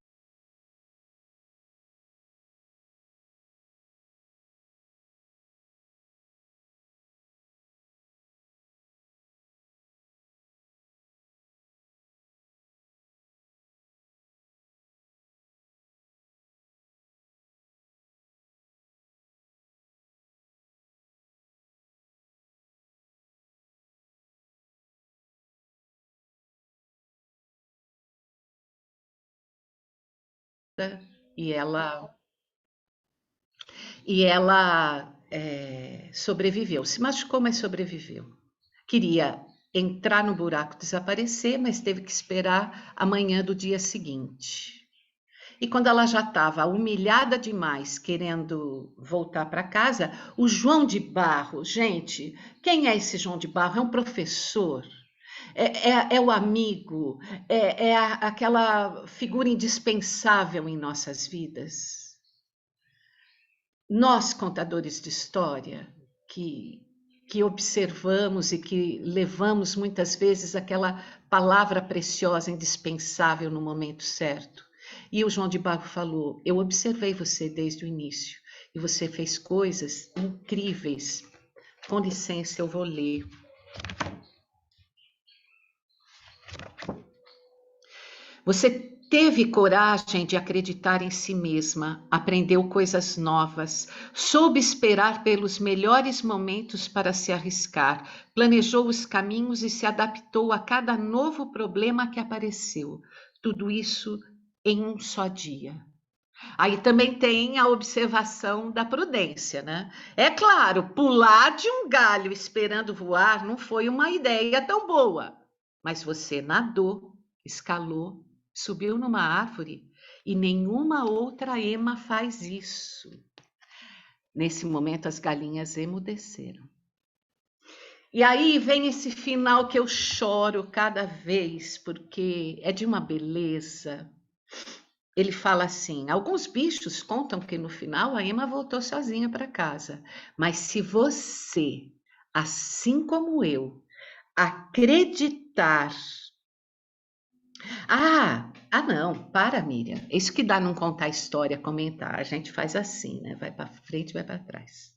e ela sobreviveu. Se machucou, mas sobreviveu. Queria entrar no buraco, desaparecer, mas teve que esperar a manhã do dia seguinte. E quando ela já estava humilhada demais, querendo voltar para casa, o João de Barro, gente, quem é esse João de Barro? É um professor, é o amigo, aquela figura indispensável em nossas vidas. Nós, contadores de história, que observamos e que levamos muitas vezes aquela palavra preciosa, indispensável no momento certo. E o João de Barro falou, eu observei você desde o início e você fez coisas incríveis. Com licença, eu vou ler. Você teve coragem de acreditar em si mesma, aprendeu coisas novas, soube esperar pelos melhores momentos para se arriscar, planejou os caminhos e se adaptou a cada novo problema que apareceu. Tudo isso em um só dia. Aí também tem a observação da prudência, né? É claro, pular de um galho esperando voar não foi uma ideia tão boa, mas você nadou, escalou, subiu numa árvore e nenhuma outra ema faz isso. Nesse momento as galinhas emudeceram. E aí vem esse final que eu choro cada vez, porque é de uma beleza. Ele fala assim, alguns bichos contam que no final a ema voltou sozinha para casa. Mas se você, assim como eu, acreditar... não, para, Miriam. Isso que dá não contar a história, comentar. A gente faz assim, né? Vai para frente, vai para trás.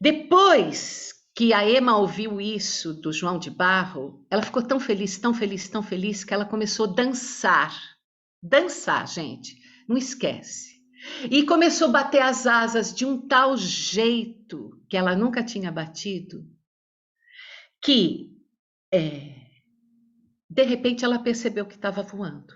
Depois que a Ema ouviu isso do João de Barro, ela ficou tão feliz, tão feliz, tão feliz, que ela começou a dançar. Dançar, gente, não esquece. E começou a bater as asas de um tal jeito que ela nunca tinha batido, que de repente ela percebeu que estava voando.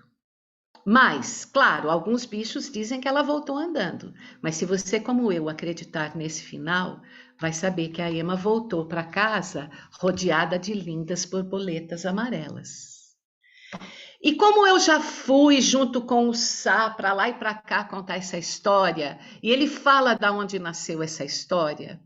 Mas, claro, alguns bichos dizem que ela voltou andando. Mas se você, como eu, acreditar nesse final, vai saber que a Ema voltou para casa rodeada de lindas borboletas amarelas. E como eu já fui junto com o Sá para lá e para cá contar essa história, e ele fala de onde nasceu essa história,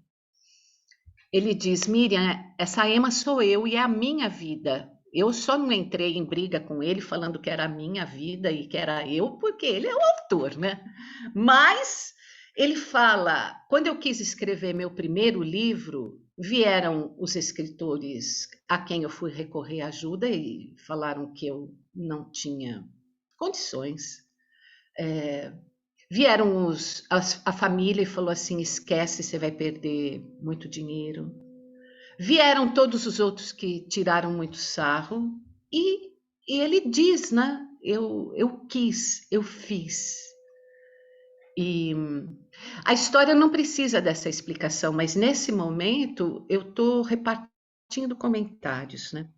ele diz, Miriam, essa Ema sou eu e é a minha vida. Eu só não entrei em briga com ele falando que era a minha vida e que era eu, porque ele é o autor, né? Mas ele fala, quando eu quis escrever meu primeiro livro, vieram os escritores a quem eu fui recorrer ajuda e falaram que eu não tinha condições. Vieram a família e falou assim, esquece, você vai perder muito dinheiro. Vieram todos os outros que tiraram muito sarro, e ele diz, né? Eu quis, eu fiz. E a história não precisa dessa explicação, mas nesse momento eu estou repartindo comentários, né?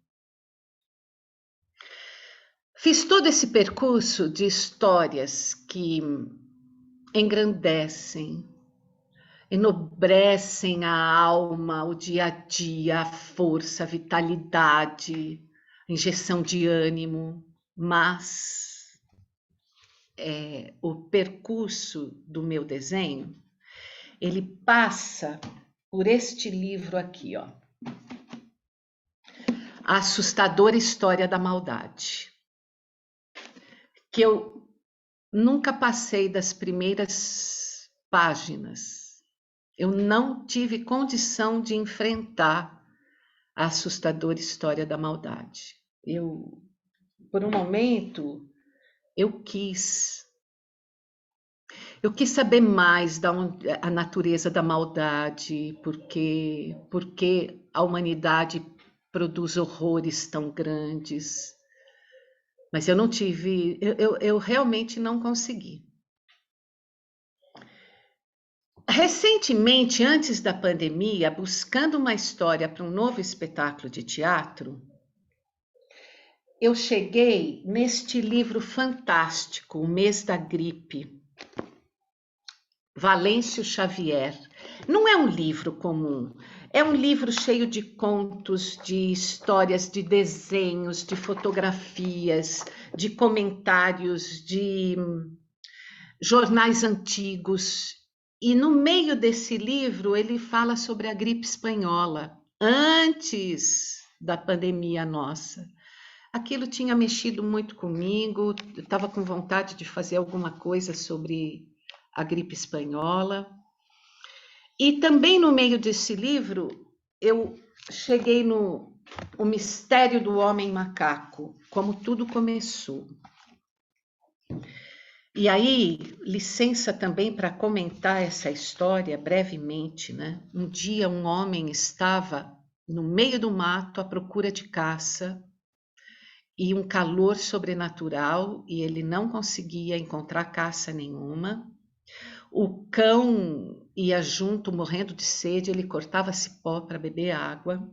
Fiz todo esse percurso de histórias que engrandecem, enobrecem a alma, o dia a dia, a força, a vitalidade, a injeção de ânimo, mas o percurso do meu desenho, ele passa por este livro aqui, ó. A Assustadora História da Maldade, que eu nunca passei das primeiras páginas. Eu não tive condição de enfrentar a assustadora história da maldade. Por um momento, eu quis saber mais da a natureza da maldade, porque a humanidade produz horrores tão grandes. Mas eu não tive, eu realmente não consegui. Recentemente, antes da pandemia, buscando uma história para um novo espetáculo de teatro, eu cheguei neste livro fantástico, O Mês da Gripe, Valêncio Xavier. Não é um livro comum, é um livro cheio de contos, de histórias, de desenhos, de fotografias, de comentários, de jornais antigos. E no meio desse livro ele fala sobre a gripe espanhola, antes da pandemia nossa. Aquilo tinha mexido muito comigo, eu estava com vontade de fazer alguma coisa sobre a gripe espanhola. E também no meio desse livro, eu cheguei no O Mistério do Homem Macaco, como tudo começou. E aí, licença também para comentar essa história brevemente, né? Um dia um homem estava no meio do mato à procura de caça e um calor sobrenatural, e ele não conseguia encontrar caça nenhuma. O cão ia junto, morrendo de sede, ele cortava cipó para beber água.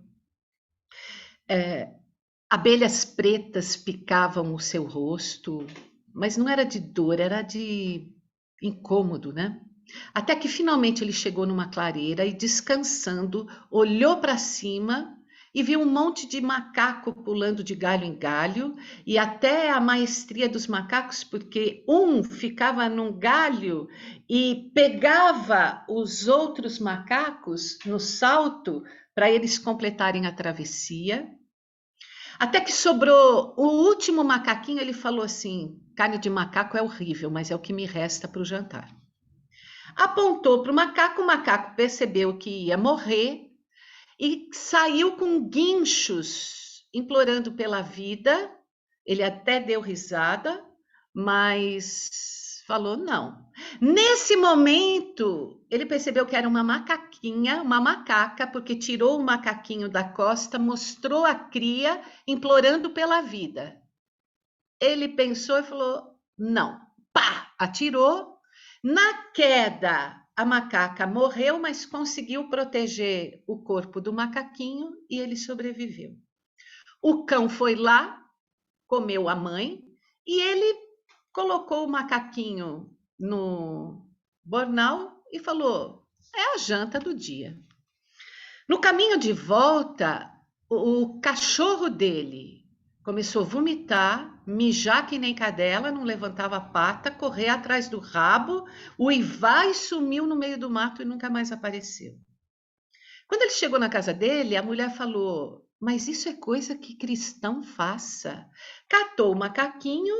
Abelhas pretas picavam o seu rosto, mas não era de dor, era de incômodo, né? Até que finalmente ele chegou numa clareira e, descansando, olhou para cima e viu um monte de macaco pulando de galho em galho, e até a maestria dos macacos, porque um ficava num galho e pegava os outros macacos no salto para eles completarem a travessia. Até que sobrou o último macaquinho, ele falou assim: carne de macaco é horrível, mas é o que me resta para o jantar. Apontou para o macaco percebeu que ia morrer e saiu com guinchos, implorando pela vida. Ele até deu risada, mas falou não. Nesse momento, ele percebeu que era uma macaquinha, uma macaca, porque tirou o macaquinho da costa, mostrou a cria, implorando pela vida. Ele pensou e falou não. Pá! Atirou. Na queda, a macaca morreu, mas conseguiu proteger o corpo do macaquinho e ele sobreviveu. O cão foi lá, comeu a mãe e ele colocou o macaquinho no bornal e falou: é a janta do dia. No caminho de volta, o cachorro dele começou a vomitar, mijar que nem cadela, não levantava a pata, correr atrás do rabo, uivar e sumiu no meio do mato e nunca mais apareceu. Quando ele chegou na casa dele, a mulher falou: mas isso é coisa que cristão faça. Catou o macaquinho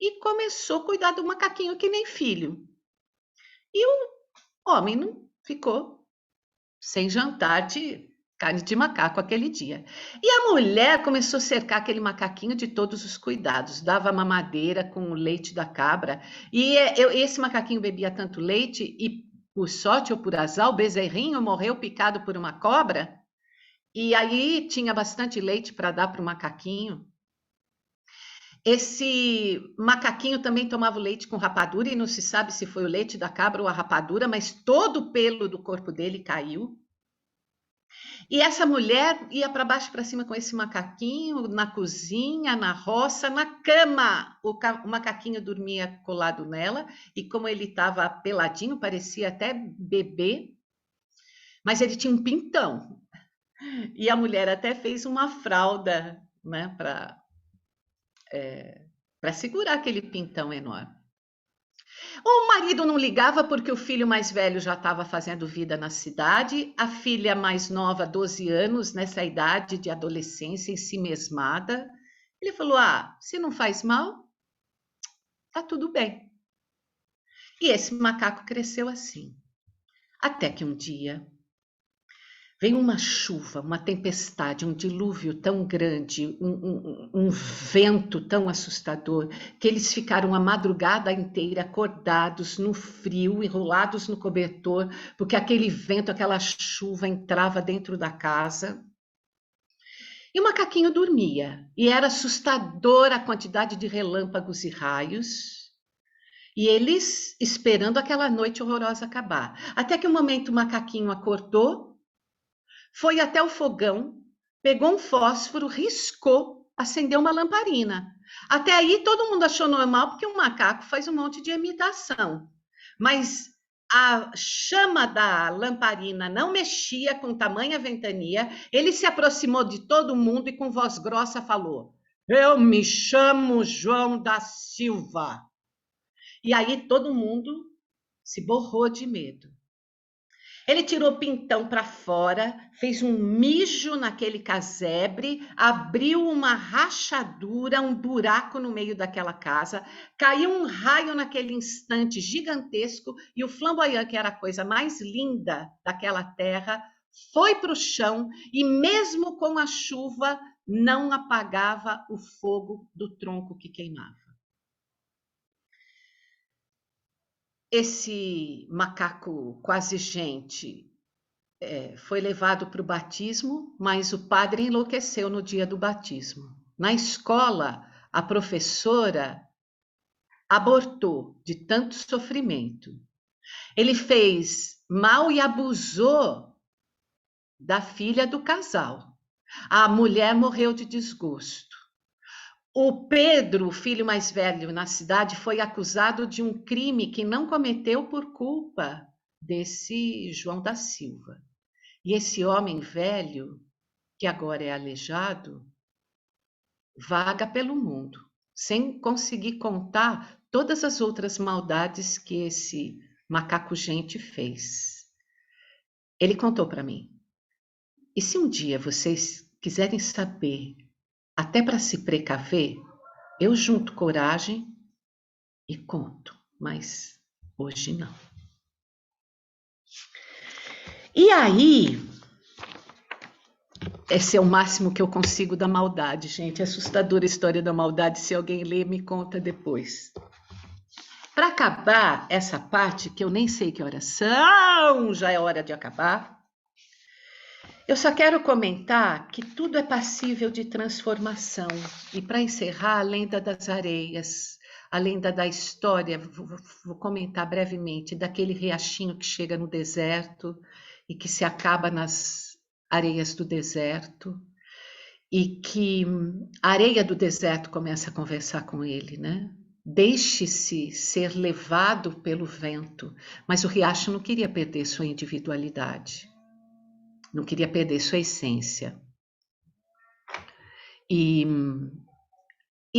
e começou a cuidar do macaquinho que nem filho. E o homem não ficou sem jantar de carne de macaco aquele dia. E a mulher começou a cercar aquele macaquinho de todos os cuidados, dava mamadeira com o leite da cabra, e esse macaquinho bebia tanto leite, e por sorte ou por azar, o bezerrinho morreu picado por uma cobra, E aí tinha bastante leite para dar para o macaquinho. Esse macaquinho também tomava o leite com rapadura, e não se sabe se foi o leite da cabra ou a rapadura, mas todo o pelo do corpo dele caiu. E essa mulher ia para baixo e para cima com esse macaquinho, na cozinha, na roça, na cama. O macaquinho dormia colado nela, e como ele estava peladinho, parecia até bebê, mas ele tinha um pintão. E a mulher até fez uma fralda, né, para segurar aquele pintão enorme. O marido não ligava porque o filho mais velho já estava fazendo vida na cidade, a filha mais nova, 12 anos, nessa idade de adolescência, ensimesmada. Ele falou: se não faz mal, tá tudo bem. E esse macaco cresceu assim. Até que um dia vem uma chuva, uma tempestade, um dilúvio tão grande, um vento tão assustador, que eles ficaram a madrugada inteira acordados no frio, enrolados no cobertor, porque aquele vento, aquela chuva entrava dentro da casa. E o macaquinho dormia, e era assustadora a quantidade de relâmpagos e raios, e eles esperando aquela noite horrorosa acabar. Até que um momento o macaquinho acordou, foi até o fogão, pegou um fósforo, riscou, acendeu uma lamparina. Até aí todo mundo achou normal, porque um macaco faz um monte de imitação. Mas a chama da lamparina não mexia com tamanha ventania. Ele se aproximou de todo mundo e com voz grossa falou: "Eu me chamo João da Silva." E aí todo mundo se borrou de medo. Ele tirou o pintão para fora, fez um mijo naquele casebre, abriu uma rachadura, um buraco no meio daquela casa, caiu um raio naquele instante gigantesco, e o flamboyant, que era a coisa mais linda daquela terra, foi para o chão, e mesmo com a chuva não apagava o fogo do tronco que queimava. Esse macaco quase gente foi levado para o batismo, mas o padre enlouqueceu no dia do batismo. Na escola, a professora abortou de tanto sofrimento. Ele fez mal e abusou da filha do casal. A mulher morreu de desgosto. O Pedro, o filho mais velho na cidade, foi acusado de um crime que não cometeu por culpa desse João da Silva. E esse homem velho, que agora é aleijado, vaga pelo mundo, sem conseguir contar todas as outras maldades que esse macaco gente fez. Ele contou para mim: "E se um dia vocês quiserem saber, até para se precaver, eu junto coragem e conto, mas hoje não." E aí, esse é o máximo que eu consigo da maldade, gente. É assustadora a história da maldade. Se alguém ler, me conta depois. Para acabar essa parte, que eu nem sei que horas são, já é hora de acabar, eu só quero comentar que tudo é passível de transformação. E para encerrar, a lenda das areias, a lenda da história, vou comentar brevemente, daquele riachinho que chega no deserto e que se acaba nas areias do deserto, e que a areia do deserto começa a conversar com ele, né? Deixe-se ser levado pelo vento, mas o riacho não queria perder sua individualidade, não queria perder sua essência. E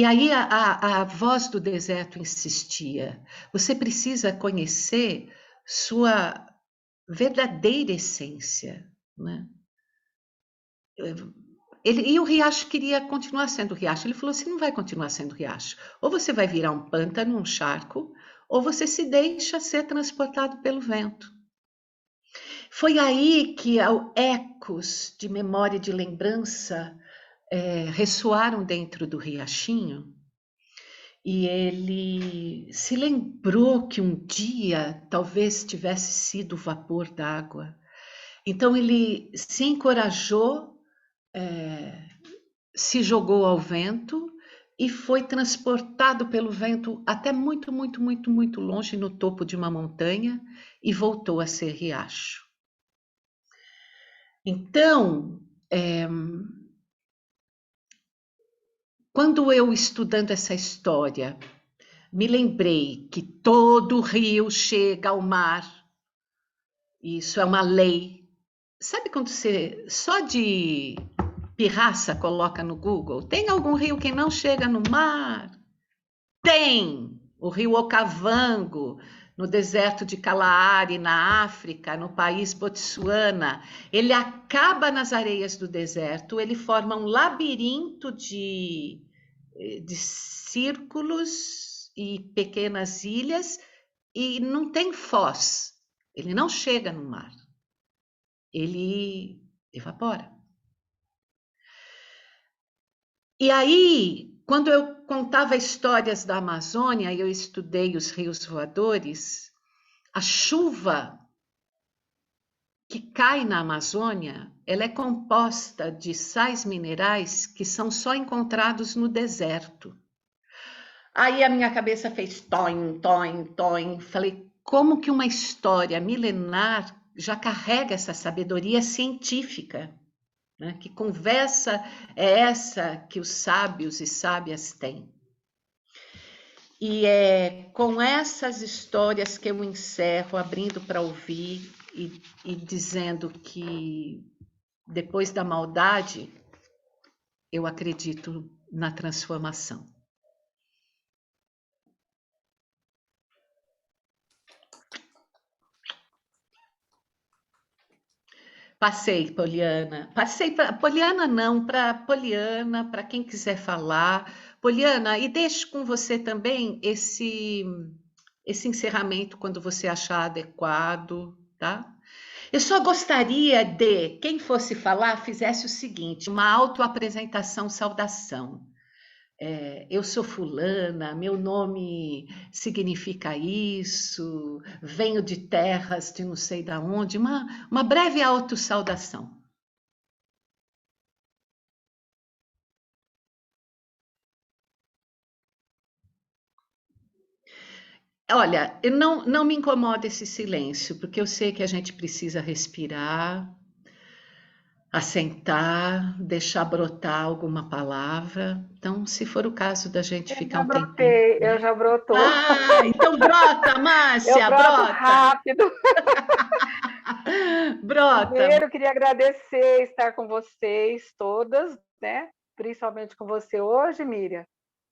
aí a voz do deserto insistia: você precisa conhecer sua verdadeira essência, né? E o riacho queria continuar sendo riacho. Ele falou assim: não vai continuar sendo riacho. Ou você vai virar um pântano, um charco, ou você se deixa ser transportado pelo vento. Foi aí que ecos de memória e de lembrança ressoaram dentro do riachinho, e ele se lembrou que um dia talvez tivesse sido o vapor d'água. Então ele se encorajou se jogou ao vento e foi transportado pelo vento até muito, muito, muito, muito longe no topo de uma montanha e voltou a ser riacho. Então, quando eu estudando essa história, me lembrei que todo rio chega ao mar, isso é uma lei. Sabe quando você só de pirraça coloca no Google, tem algum rio que não chega no mar? Tem! O rio Okavango, no deserto de Kalahari, na África, no país Botsuana. Ele acaba nas areias do deserto, ele forma um labirinto de círculos e pequenas ilhas e não tem foz. Ele não chega no mar. Ele evapora. E aí, quando eu contava histórias da Amazônia, eu estudei os rios voadores, a chuva que cai na Amazônia, ela é composta de sais minerais que são só encontrados no deserto. Aí a minha cabeça fez toim, toim, toim. Falei, como que uma história milenar já carrega essa sabedoria científica? Né? Que conversa é essa que os sábios e sábias têm? E é com essas histórias que eu encerro, abrindo para ouvir e dizendo que depois da maldade, eu acredito na transformação. Passei, Poliana. Passei para Poliana não, para Poliana, para quem quiser falar. Poliana, e deixo com você também esse encerramento quando você achar adequado, tá? Eu só gostaria de, quem fosse falar, fizesse o seguinte, uma autoapresentação, saudação. Eu sou fulana, meu nome significa isso, venho de terras de não sei da onde, uma breve autossaudação. Olha, não me incomoda esse silêncio, porque eu sei que a gente precisa respirar, assentar, deixar brotar alguma palavra. Então, se for o caso da gente ficar um tempinho. Eu já brotou. Ah, então brota, Márcia, Eu broto brota. rápido. Brota. Primeiro, eu queria agradecer estar com vocês todas, né? Principalmente com você hoje, Miriam.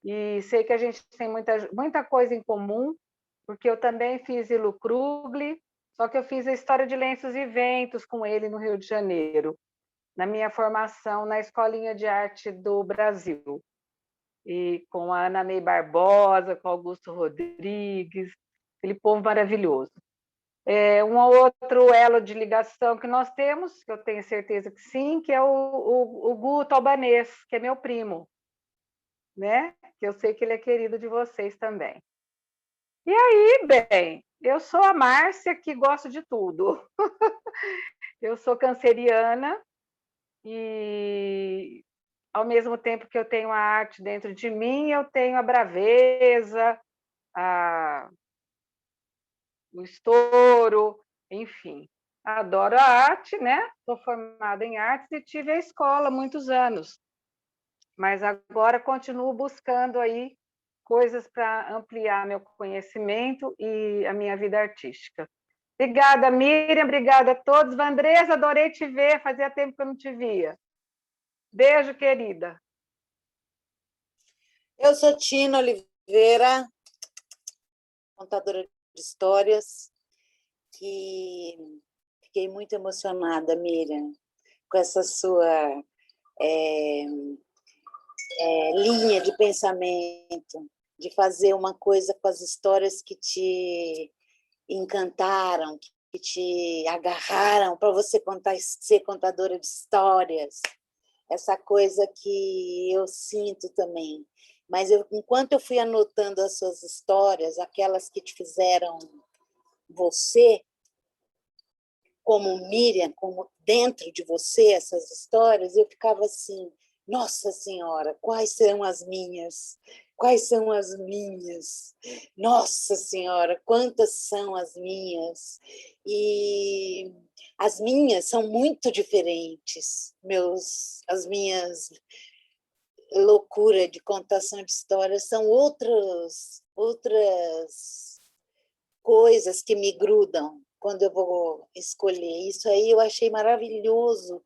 E sei que a gente tem muita coisa em comum, porque eu também fiz Ilo Krugli, só que eu fiz a história de lenços e ventos com ele no Rio de Janeiro, na minha formação na Escolinha de Arte do Brasil. E com a Ana May Barbosa, com Augusto Rodrigues, aquele povo maravilhoso. Um outro elo de ligação que nós temos, que eu tenho certeza que sim, que é o Guto Albanês, que é meu primo, né? Que eu sei que ele é querido de vocês também. E aí, bem, eu sou a Márcia, que gosto de tudo. Eu sou canceriana e, ao mesmo tempo que eu tenho a arte dentro de mim, eu tenho a braveza, o estouro, enfim. Adoro a arte, né? Sou formada em artes e tive a escola há muitos anos. Mas agora continuo buscando aí coisas para ampliar meu conhecimento e a minha vida artística. Obrigada, Miriam, obrigada a todos. Vandresa, adorei te ver, fazia tempo que eu não te via. Beijo, querida. Eu sou Tina Oliveira, contadora de histórias, que fiquei muito emocionada, Miriam, com essa sua linha de pensamento, de fazer uma coisa com as histórias que te encantaram, que te agarraram para você ser contadora de histórias. Essa coisa que eu sinto também. Mas enquanto eu fui anotando as suas histórias, aquelas que te fizeram você, como Miriam, como dentro de você essas histórias, eu ficava assim, nossa Senhora, quais serão as minhas? Quais são as minhas? Nossa Senhora, quantas são as minhas? E as minhas são muito diferentes, as minhas loucuras de contação de histórias são outras coisas que me grudam quando eu vou escolher. Isso aí eu achei maravilhoso,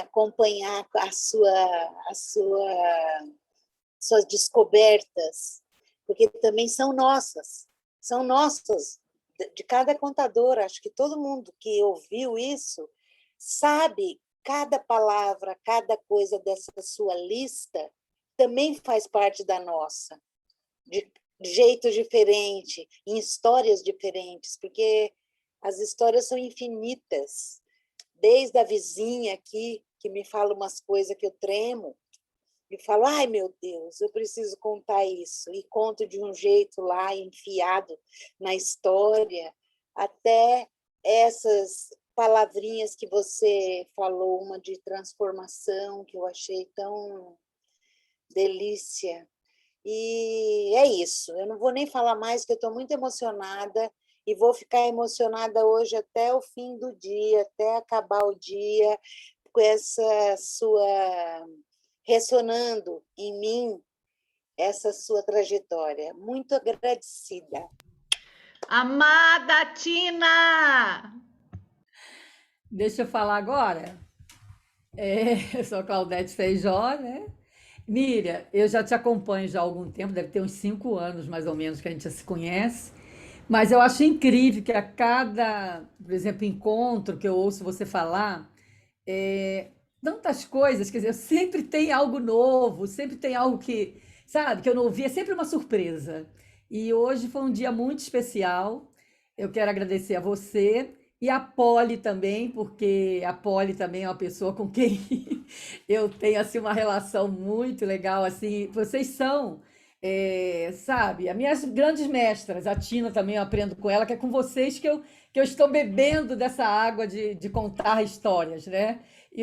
acompanhar suas descobertas, porque também são nossas de cada contador. Acho que todo mundo que ouviu isso sabe cada palavra, cada coisa dessa sua lista também faz parte da nossa, de jeito diferente, em histórias diferentes, porque as histórias são infinitas, desde a vizinha aqui, que me fala umas coisas que eu tremo, e falo, ai, meu Deus, eu preciso contar isso, e conto de um jeito lá, enfiado na história, até essas palavrinhas que você falou, uma de transformação, que eu achei tão delícia. E é isso, eu não vou nem falar mais, porque eu estou muito emocionada, e vou ficar emocionada hoje até o fim do dia, até acabar o dia, com essa sua, ressonando em mim, essa sua trajetória. Muito agradecida. Amada Tina! Deixa eu falar agora. Eu sou a Claudete Feijó, né? Miriam, eu já te acompanho já há algum tempo, deve ter uns 5 anos mais ou menos que a gente já se conhece, mas eu acho incrível que a cada, por exemplo, encontro que eu ouço você falar, tantas coisas, quer dizer, sempre tem algo novo, sempre tem algo que, sabe, que eu não ouvi, é sempre uma surpresa. E hoje foi um dia muito especial. Eu quero agradecer a você e a Poli também, porque a Poli também é uma pessoa com quem eu tenho assim uma relação muito legal, assim, vocês são, sabe, as minhas grandes mestras. A Tina também eu aprendo com ela, que é com vocês que eu estou bebendo dessa água de contar histórias, né? E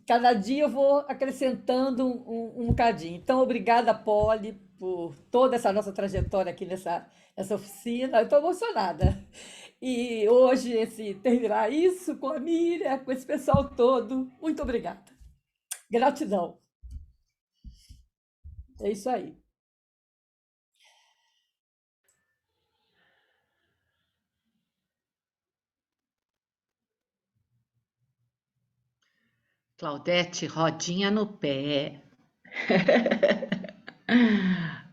cada dia eu vou acrescentando um bocadinho. Então, obrigada, Poli, por toda essa nossa trajetória aqui nessa oficina. Eu estou emocionada. E hoje, terminar isso com a Miriam, com esse pessoal todo. Muito obrigada. Gratidão. É isso aí. Claudete, rodinha no pé.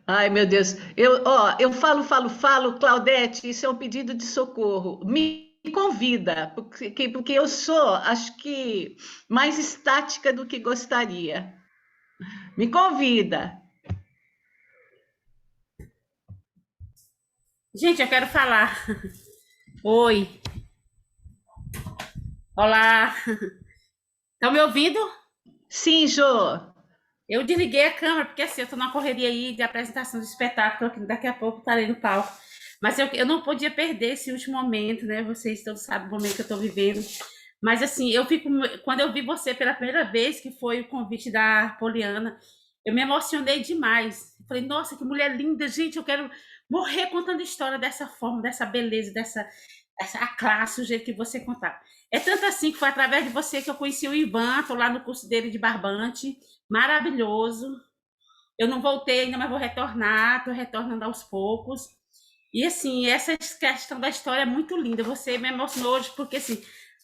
Ai, meu Deus. Eu falo, Claudete, isso é um pedido de socorro. Me convida, porque eu sou, acho que, mais estática do que gostaria. Me convida. Gente, eu quero falar. Oi, olá. Estão me ouvindo? Sim, Jô. Eu desliguei a câmera, porque assim, eu estou numa correria aí de apresentação de espetáculo, que daqui a pouco estarei no palco. Mas eu não podia perder esse último momento, né? Vocês todos sabem o momento que eu estou vivendo. Mas assim, quando eu vi você pela primeira vez, que foi o convite da Poliana, eu me emocionei demais. Falei, nossa, que mulher linda, gente, eu quero morrer contando história dessa forma, dessa beleza, a classe, o jeito que você contava. É tanto assim que foi através de você que eu conheci o Ivan, estou lá no curso dele de barbante, maravilhoso. Eu não voltei ainda, mas vou retornar, estou retornando aos poucos. E assim, essa questão da história é muito linda. Você me emocionou hoje, porque assim,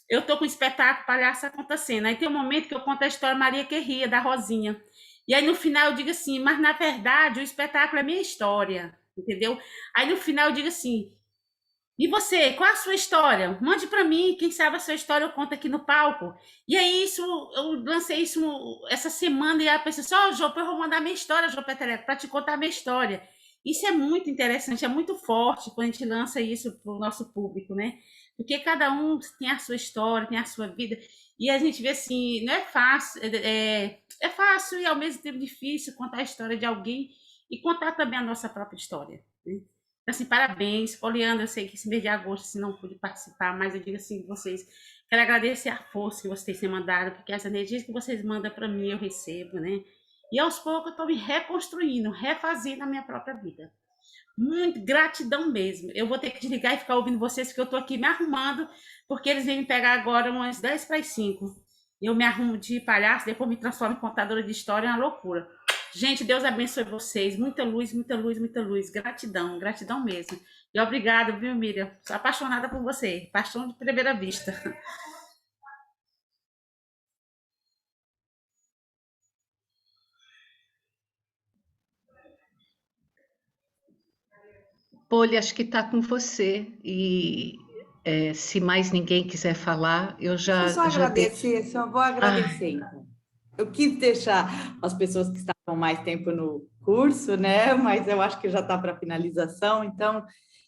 eu estou com o espetáculo Palhaça Conta Cena. Aí tem um momento que eu conto a história Maria que Ria, da Rosinha. E aí no final eu digo assim, mas na verdade o espetáculo é minha história, entendeu? Aí no final eu digo assim, e você, qual é a sua história? Mande para mim, quem sabe a sua história eu conto aqui no palco. E aí eu lancei isso essa semana e a pessoa disse, ó, Jô, eu vou mandar minha história, Jô Peteleco, para te contar a minha história. Isso é muito interessante, é muito forte quando a gente lança isso para o nosso público, né? Porque cada um tem a sua história, tem a sua vida. E a gente vê assim, não é fácil, é fácil e ao mesmo tempo difícil contar a história de alguém e contar também a nossa própria história, né? Assim, parabéns, Poliana, eu sei que esse mês de agosto você não pude participar, mas eu digo assim, vocês, quero agradecer a força que vocês têm mandado, porque as energias que vocês mandam para mim eu recebo, né? E aos poucos eu estou me reconstruindo, refazendo a minha própria vida. Muito gratidão mesmo. Eu vou ter que desligar e ficar ouvindo vocês, porque eu estou aqui me arrumando, porque eles vêm me pegar agora umas 10 para as 5. Eu me arrumo de palhaço, depois me transformo em contadora de história, é uma loucura. Gente, Deus abençoe vocês. Muita luz, muita luz, muita luz. Gratidão, gratidão mesmo. E obrigado, viu, Miriam? Sou apaixonada por você. Paixão de primeira vista. Poli, acho que está com você. E se mais ninguém quiser falar, eu Deixa eu só já deixo. agradecer, só vou agradecer, então. Eu quis deixar as pessoas que estavam mais tempo no curso, né? Mas eu acho que já está para finalização, então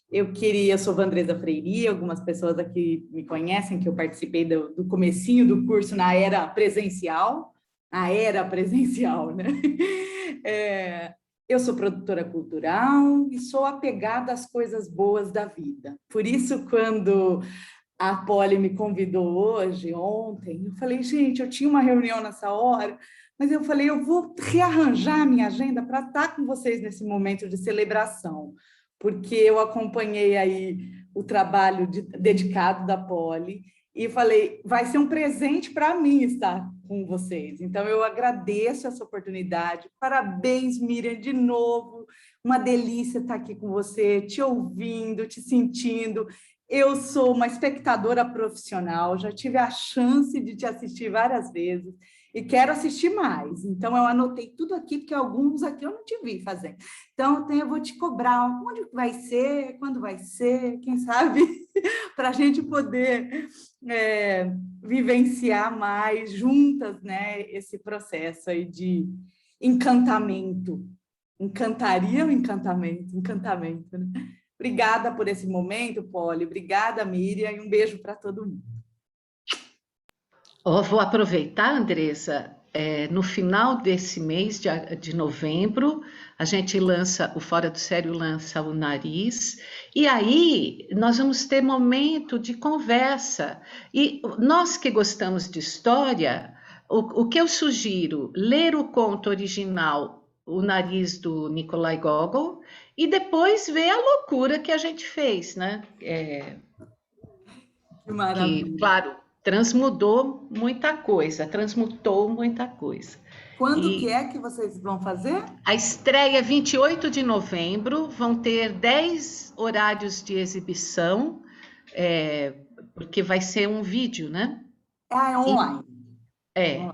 eu sou Vandresa Freiri, algumas pessoas aqui me conhecem, que eu participei do comecinho do curso na era presencial, né? Eu sou produtora cultural e sou apegada às coisas boas da vida. Por isso, quando a Poli me convidou ontem, eu falei, gente, eu tinha uma reunião nessa hora, mas eu falei, eu vou rearranjar a minha agenda para estar com vocês nesse momento de celebração, porque eu acompanhei aí o trabalho dedicado da Poli e falei, vai ser um presente para mim estar com vocês. Então, eu agradeço essa oportunidade. Parabéns, Miriam, de novo. Uma delícia estar aqui com você, te ouvindo, te sentindo. Eu sou uma espectadora profissional, já tive a chance de te assistir várias vezes e quero assistir mais. Então, eu anotei tudo aqui, porque alguns aqui eu não te vi fazendo. Então, eu vou te cobrar onde vai ser, quando vai ser, quem sabe, para a gente poder vivenciar mais juntas, né, esse processo aí de encantamento. Encantaria ou encantamento? Encantamento, né? Obrigada por esse momento, Poli. Obrigada, Miriam, e um beijo para todo mundo. Vou aproveitar, Andressa, no final desse mês de novembro, a gente lança, o Fora do Sério lança o Nariz, e aí nós vamos ter momento de conversa. E nós que gostamos de história, o que eu sugiro, ler o conto original, O Nariz, do Nikolai Gogol, e depois ver a loucura que a gente fez, né? Que maravilha. Que, claro, transmutou muita coisa. Quando que é que vocês vão fazer? A estreia é 28 de novembro, vão ter 10 horários de exibição, porque vai ser um vídeo, né? É online.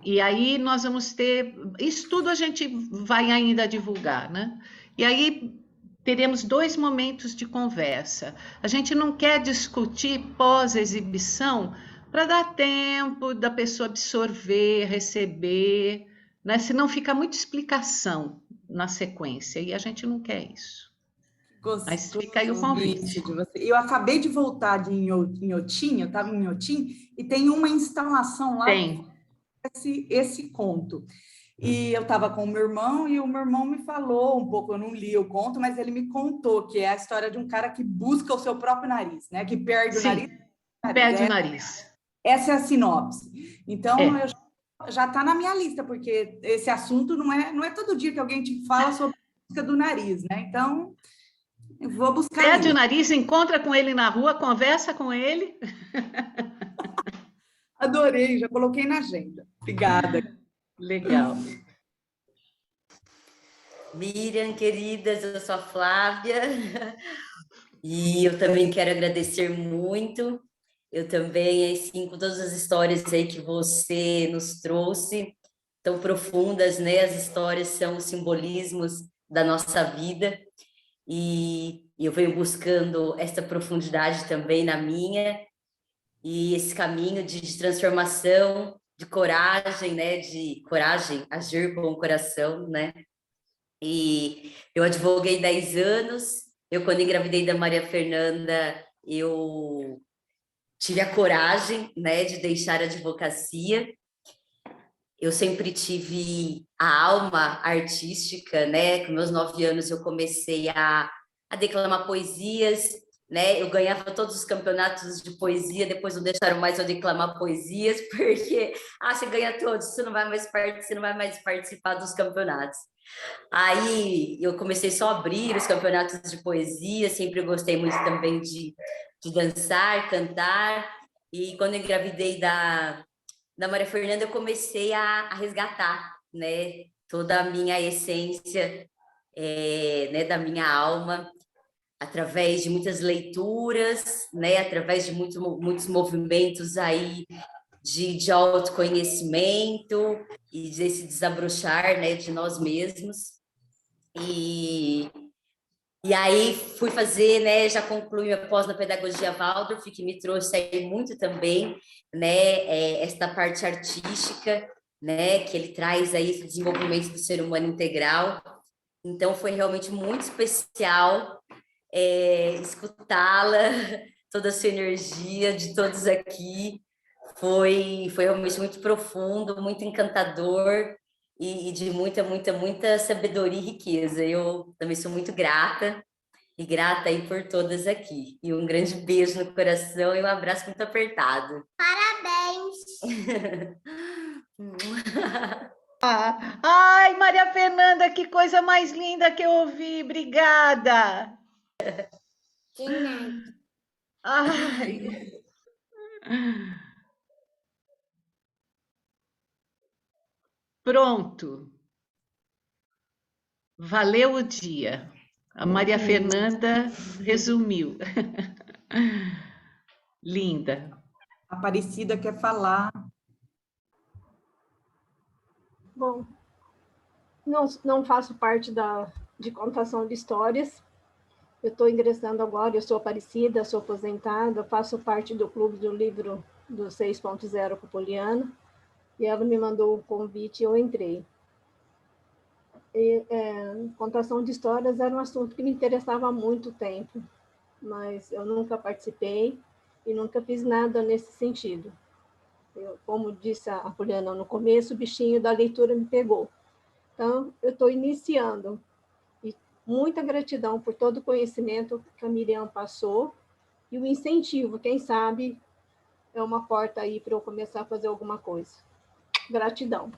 E aí nós vamos ter... Isso tudo a gente vai ainda divulgar, né? E aí teremos 2 momentos de conversa. A gente não quer discutir pós-exibição para dar tempo da pessoa absorver, receber, né? Senão fica muita explicação na sequência, e a gente não quer isso. Mas fica aí o convite. De você. Eu acabei de voltar de Inhotim, eu estava em Inhotim, e tem uma instalação lá, esse conto. E eu estava com o meu irmão, e o meu irmão me falou um pouco, eu não li o conto, mas ele me contou que é a história de um cara que busca o seu próprio nariz, né? Que perde o nariz. Perde o nariz. Essa é a sinopse. Então, já está na minha lista, porque esse assunto não é todo dia que alguém te fala sobre a busca do nariz, né? Então, eu vou buscar. Perde o nariz, encontra com ele na rua, conversa com ele. Adorei, já coloquei na agenda. Obrigada. Legal. Miriam, queridas, eu sou a Flávia e eu também quero agradecer muito. Eu também, assim, com todas as histórias aí que você nos trouxe, tão profundas, né? As histórias são os simbolismos da nossa vida e eu venho buscando essa profundidade também na minha e esse caminho de transformação, de coragem, né? De coragem, agir com o coração, né? E eu advoguei 10 anos. Eu, quando engravidei da Maria Fernanda, eu tive a coragem, né, de deixar a advocacia. Eu sempre tive a alma artística, né? Com meus 9 anos eu comecei a a declamar poesias, né? Eu ganhava todos os campeonatos de poesia, depois não deixaram mais eu declamar poesias, porque você ganha todos, você não vai mais participar dos campeonatos. Aí eu comecei só a abrir os campeonatos de poesia, sempre gostei muito também de dançar, cantar, e quando eu engravidei da Maria Fernanda, eu comecei a resgatar, né, toda a minha essência, né, da minha alma, através de muitas leituras, né, através de muitos movimentos aí de autoconhecimento e desse desabrochar, né, de nós mesmos. E aí fui fazer, né, já concluí minha pós na pedagogia Waldorf, que me trouxe aí muito também, né, esta parte artística, né, que ele traz aí esse desenvolvimento do ser humano integral. Então foi realmente muito especial escutá-la, toda a sua energia de todos aqui. Foi realmente muito profundo, muito encantador e de muita sabedoria e riqueza. Eu também sou muito grata e grata aí por todas aqui. E um grande beijo no coração e um abraço muito apertado. Parabéns! Ai, Maria Fernanda, que coisa mais linda que eu ouvi. Obrigada. De nada. Ai. Pronto. Valeu o dia. A Maria Fernanda resumiu. Linda. Aparecida quer falar. Bom, não faço parte de contação de histórias. Eu estou ingressando agora, eu sou Aparecida, sou aposentada, faço parte do clube do livro do 6.0 com Poliana, e ela me mandou o convite e eu entrei. Contação de histórias era um assunto que me interessava há muito tempo, mas eu nunca participei e nunca fiz nada nesse sentido. Como disse a Poliana no começo, o bichinho da leitura me pegou. Então, eu estou iniciando. E muita gratidão por todo o conhecimento que a Miriam passou e o incentivo, quem sabe, é uma porta aí para eu começar a fazer alguma coisa. Gratidão.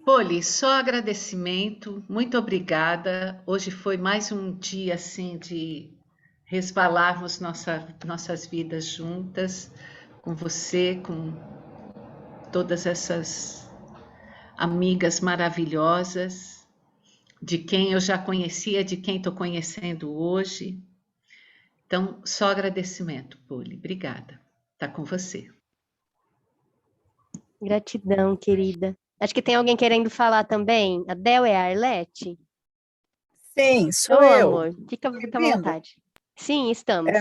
Poli, só agradecimento, muito obrigada. Hoje foi mais um dia assim de resvalarmos nossas vidas juntas, com você, com todas essas amigas maravilhosas, de quem eu já conhecia, de quem estou conhecendo hoje. Então, só agradecimento, Poli. Obrigada. Está com você. Gratidão, querida. Acho que tem alguém querendo falar também. A Del é a Arlete? Sim, sou Ô, eu. amor, fica à Ouvindo? vontade. Sim, estamos.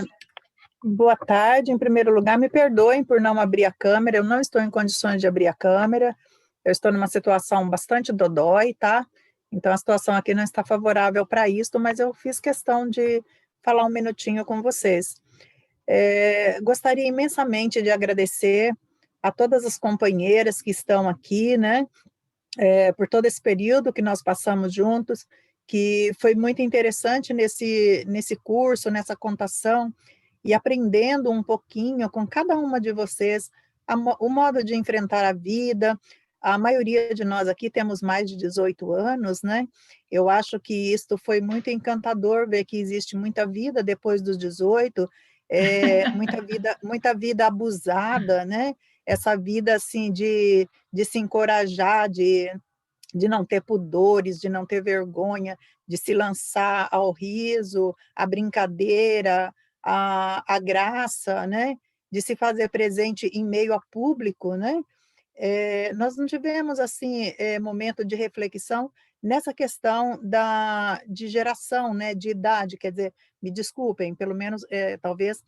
Boa tarde. Em primeiro lugar, me perdoem por não abrir a câmera. Eu não estou em condições de abrir a câmera. Eu estou numa situação bastante dodói, tá? Então, a situação aqui não está favorável para isso, mas eu fiz questão de falar um minutinho com vocês. Gostaria imensamente de agradecer a todas as companheiras que estão aqui, né? Por todo esse período que nós passamos juntos, que foi muito interessante nesse curso, nessa contação, e aprendendo um pouquinho com cada uma de vocês o modo de enfrentar a vida. A maioria de nós aqui temos mais de 18 anos, né? Eu acho que isto foi muito encantador, ver que existe muita vida depois dos 18, muita vida abusada, né? Essa vida, assim, de se encorajar, de não ter pudores, de não ter vergonha, de se lançar ao riso, à brincadeira, à graça, né? De se fazer presente em meio a público, né? Nós não tivemos, assim, momento de reflexão nessa questão de geração, né? De idade, quer dizer, me desculpem, pelo menos, talvez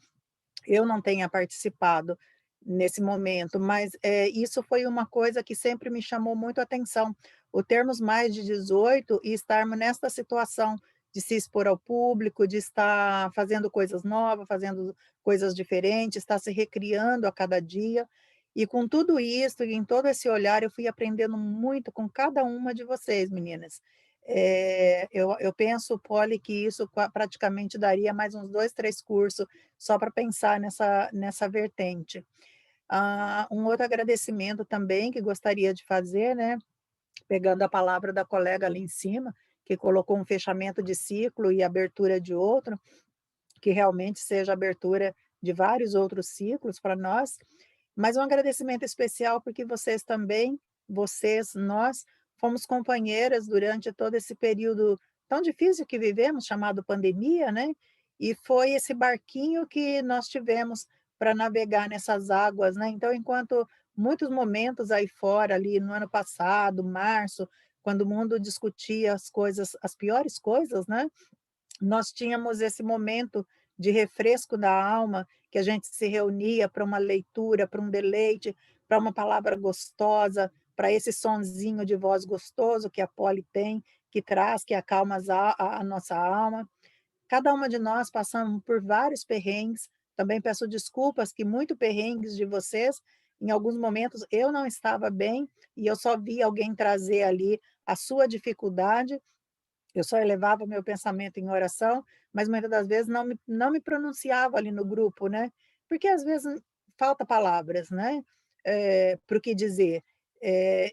eu não tenha participado nesse momento, mas isso foi uma coisa que sempre me chamou muito a atenção, o termos mais de 18 e estarmos nessa situação de se expor ao público, de estar fazendo coisas novas, fazendo coisas diferentes, estar se recriando a cada dia, E com tudo isso, e em todo esse olhar, eu fui aprendendo muito com cada uma de vocês, meninas. Eu penso, Polly, que isso praticamente daria mais uns 2, 3 cursos só para pensar nessa vertente. Um outro agradecimento também que gostaria de fazer, né, pegando a palavra da colega ali em cima, que colocou um fechamento de ciclo e abertura de outro, que realmente seja abertura de vários outros ciclos para nós, mas um agradecimento especial porque vocês também, nós, fomos companheiras durante todo esse período tão difícil que vivemos, chamado pandemia, né? E foi esse barquinho que nós tivemos para navegar nessas águas, né? Então, enquanto muitos momentos aí fora, ali no ano passado, março, quando o mundo discutia as coisas, as piores coisas, né? Nós tínhamos esse momento de refresco da alma, que a gente se reunia para uma leitura, para um deleite, para uma palavra gostosa, para esse sonzinho de voz gostoso que a Polly tem, que traz, que acalma a nossa alma. Cada uma de nós passamos por vários perrengues, também peço desculpas que muito perrengues de vocês, em alguns momentos eu não estava bem e eu só vi alguém trazer ali a sua dificuldade, eu só elevava o meu pensamento em oração, mas muitas das vezes não me pronunciava ali no grupo, né? Porque às vezes falta palavras, né? Para o que dizer.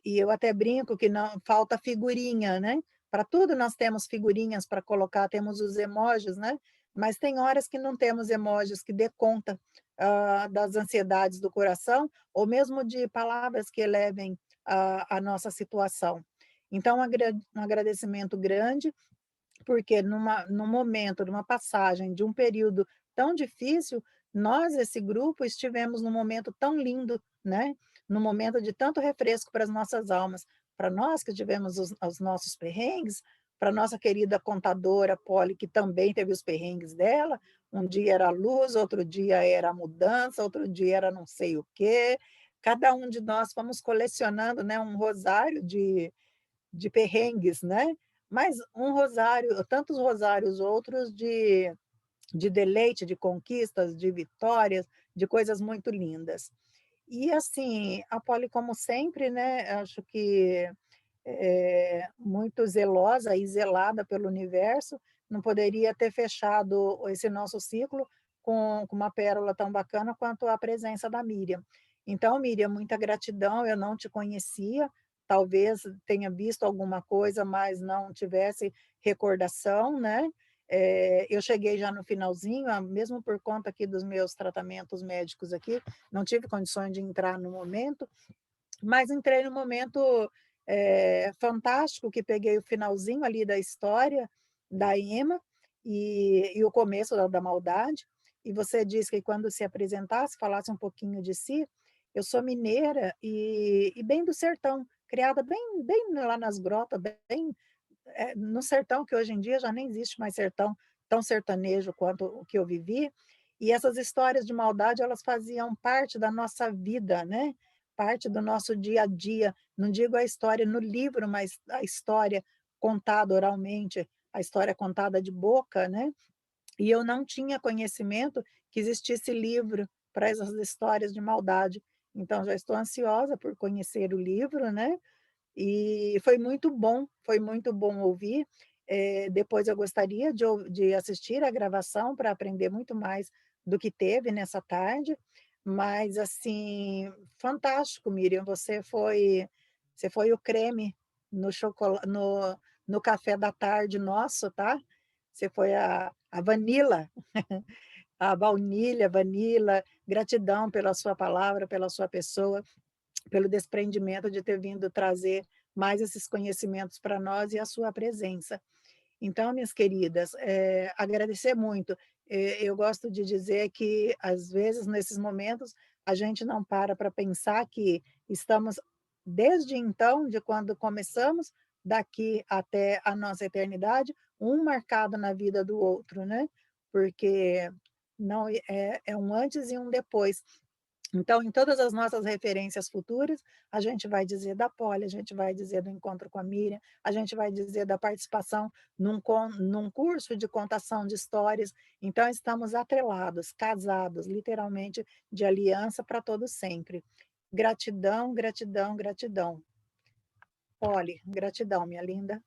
E eu até brinco que não falta figurinha, né? Para tudo nós temos figurinhas para colocar, temos os emojis, né? Mas tem horas que não temos emojis que dê conta das ansiedades do coração, ou mesmo de palavras que elevem a nossa situação. Então, um agradecimento grande, porque num momento, numa passagem de um período tão difícil, nós, esse grupo, estivemos num momento tão lindo, né? Num momento de tanto refresco para as nossas almas. Para nós que tivemos os nossos perrengues, para nossa querida contadora Polly, que também teve os perrengues dela, um dia era a luz, outro dia era a mudança, outro dia era não sei o quê. Cada um de nós fomos colecionando, né, um rosário de perrengues, né? Mas um rosário, tantos rosários outros de deleite, de conquistas, de vitórias, de coisas muito lindas. E assim, a Polly, como sempre, né? Acho que muito zelosa e zelada pelo universo, não poderia ter fechado esse nosso ciclo com uma pérola tão bacana quanto a presença da Miriam. Então, Miriam, muita gratidão, eu não te conhecia, talvez tenha visto alguma coisa, mas não tivesse recordação, né? Eu cheguei já no finalzinho, mesmo por conta aqui dos meus tratamentos médicos aqui, não tive condições de entrar no momento, mas entrei no momento fantástico, que peguei o finalzinho ali da história da Emma e o começo da maldade, e você disse que quando se apresentasse, falasse um pouquinho de si. Eu sou mineira e bem do sertão, criada bem lá nas grotas, bem no sertão, que hoje em dia já nem existe mais sertão tão sertanejo quanto o que eu vivi, e essas histórias de maldade, elas faziam parte da nossa vida, né? Parte do nosso dia a dia, não digo a história no livro, mas a história contada oralmente, a história contada de boca, né? E eu não tinha conhecimento que existisse livro para essas histórias de maldade. Então, já estou ansiosa por conhecer o livro, né? E foi muito bom ouvir. Depois eu gostaria de assistir a gravação para aprender muito mais do que teve nessa tarde, mas assim, fantástico, Miriam, você foi o creme no café da tarde nosso, tá? Você foi a vanila, a vanilla, gratidão pela sua palavra, pela sua pessoa, pelo desprendimento de ter vindo trazer mais esses conhecimentos para nós e a sua presença. Então, minhas queridas, agradecer muito. Eu gosto de dizer que, às vezes, nesses momentos, a gente não para pensar que estamos, desde então, de quando começamos, daqui até a nossa eternidade, um marcado na vida do outro, né? Porque não é um antes e um depois. Então, em todas as nossas referências futuras, a gente vai dizer da Polly, a gente vai dizer do encontro com a Miriam, a gente vai dizer da participação num curso de contação de histórias. Então, estamos atrelados, casados, literalmente, de aliança para todo sempre. Gratidão, gratidão, gratidão. Poli, gratidão, minha linda.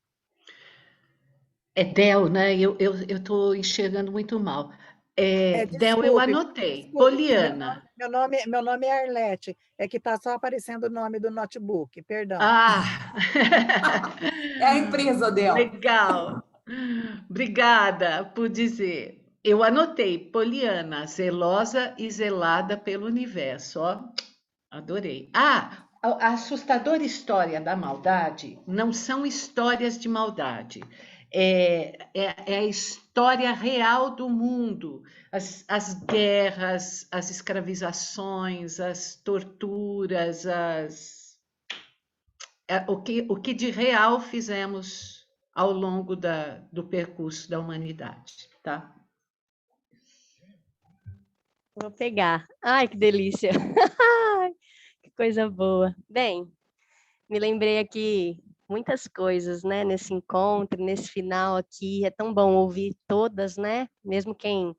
É Del, né? Eu estou enxergando muito mal. Del, eu Desculpe, anotei. desculpe. Poliana. Meu nome é Arlete. É que está só aparecendo o nome do notebook, perdão. Ah! É a empresa dela. Legal. Obrigada por dizer. Eu anotei, Poliana, zelosa e zelada pelo universo. Ó, adorei. A assustadora história da maldade não são histórias de maldade. É a história real do mundo. As guerras, as escravizações, as torturas, o que de real fizemos ao longo do percurso da humanidade, tá? Vou pegar. Ai, que delícia. Que coisa boa. Bem, me lembrei aqui muitas coisas, né, nesse encontro, nesse final aqui. É tão bom ouvir todas, né? Mesmo quem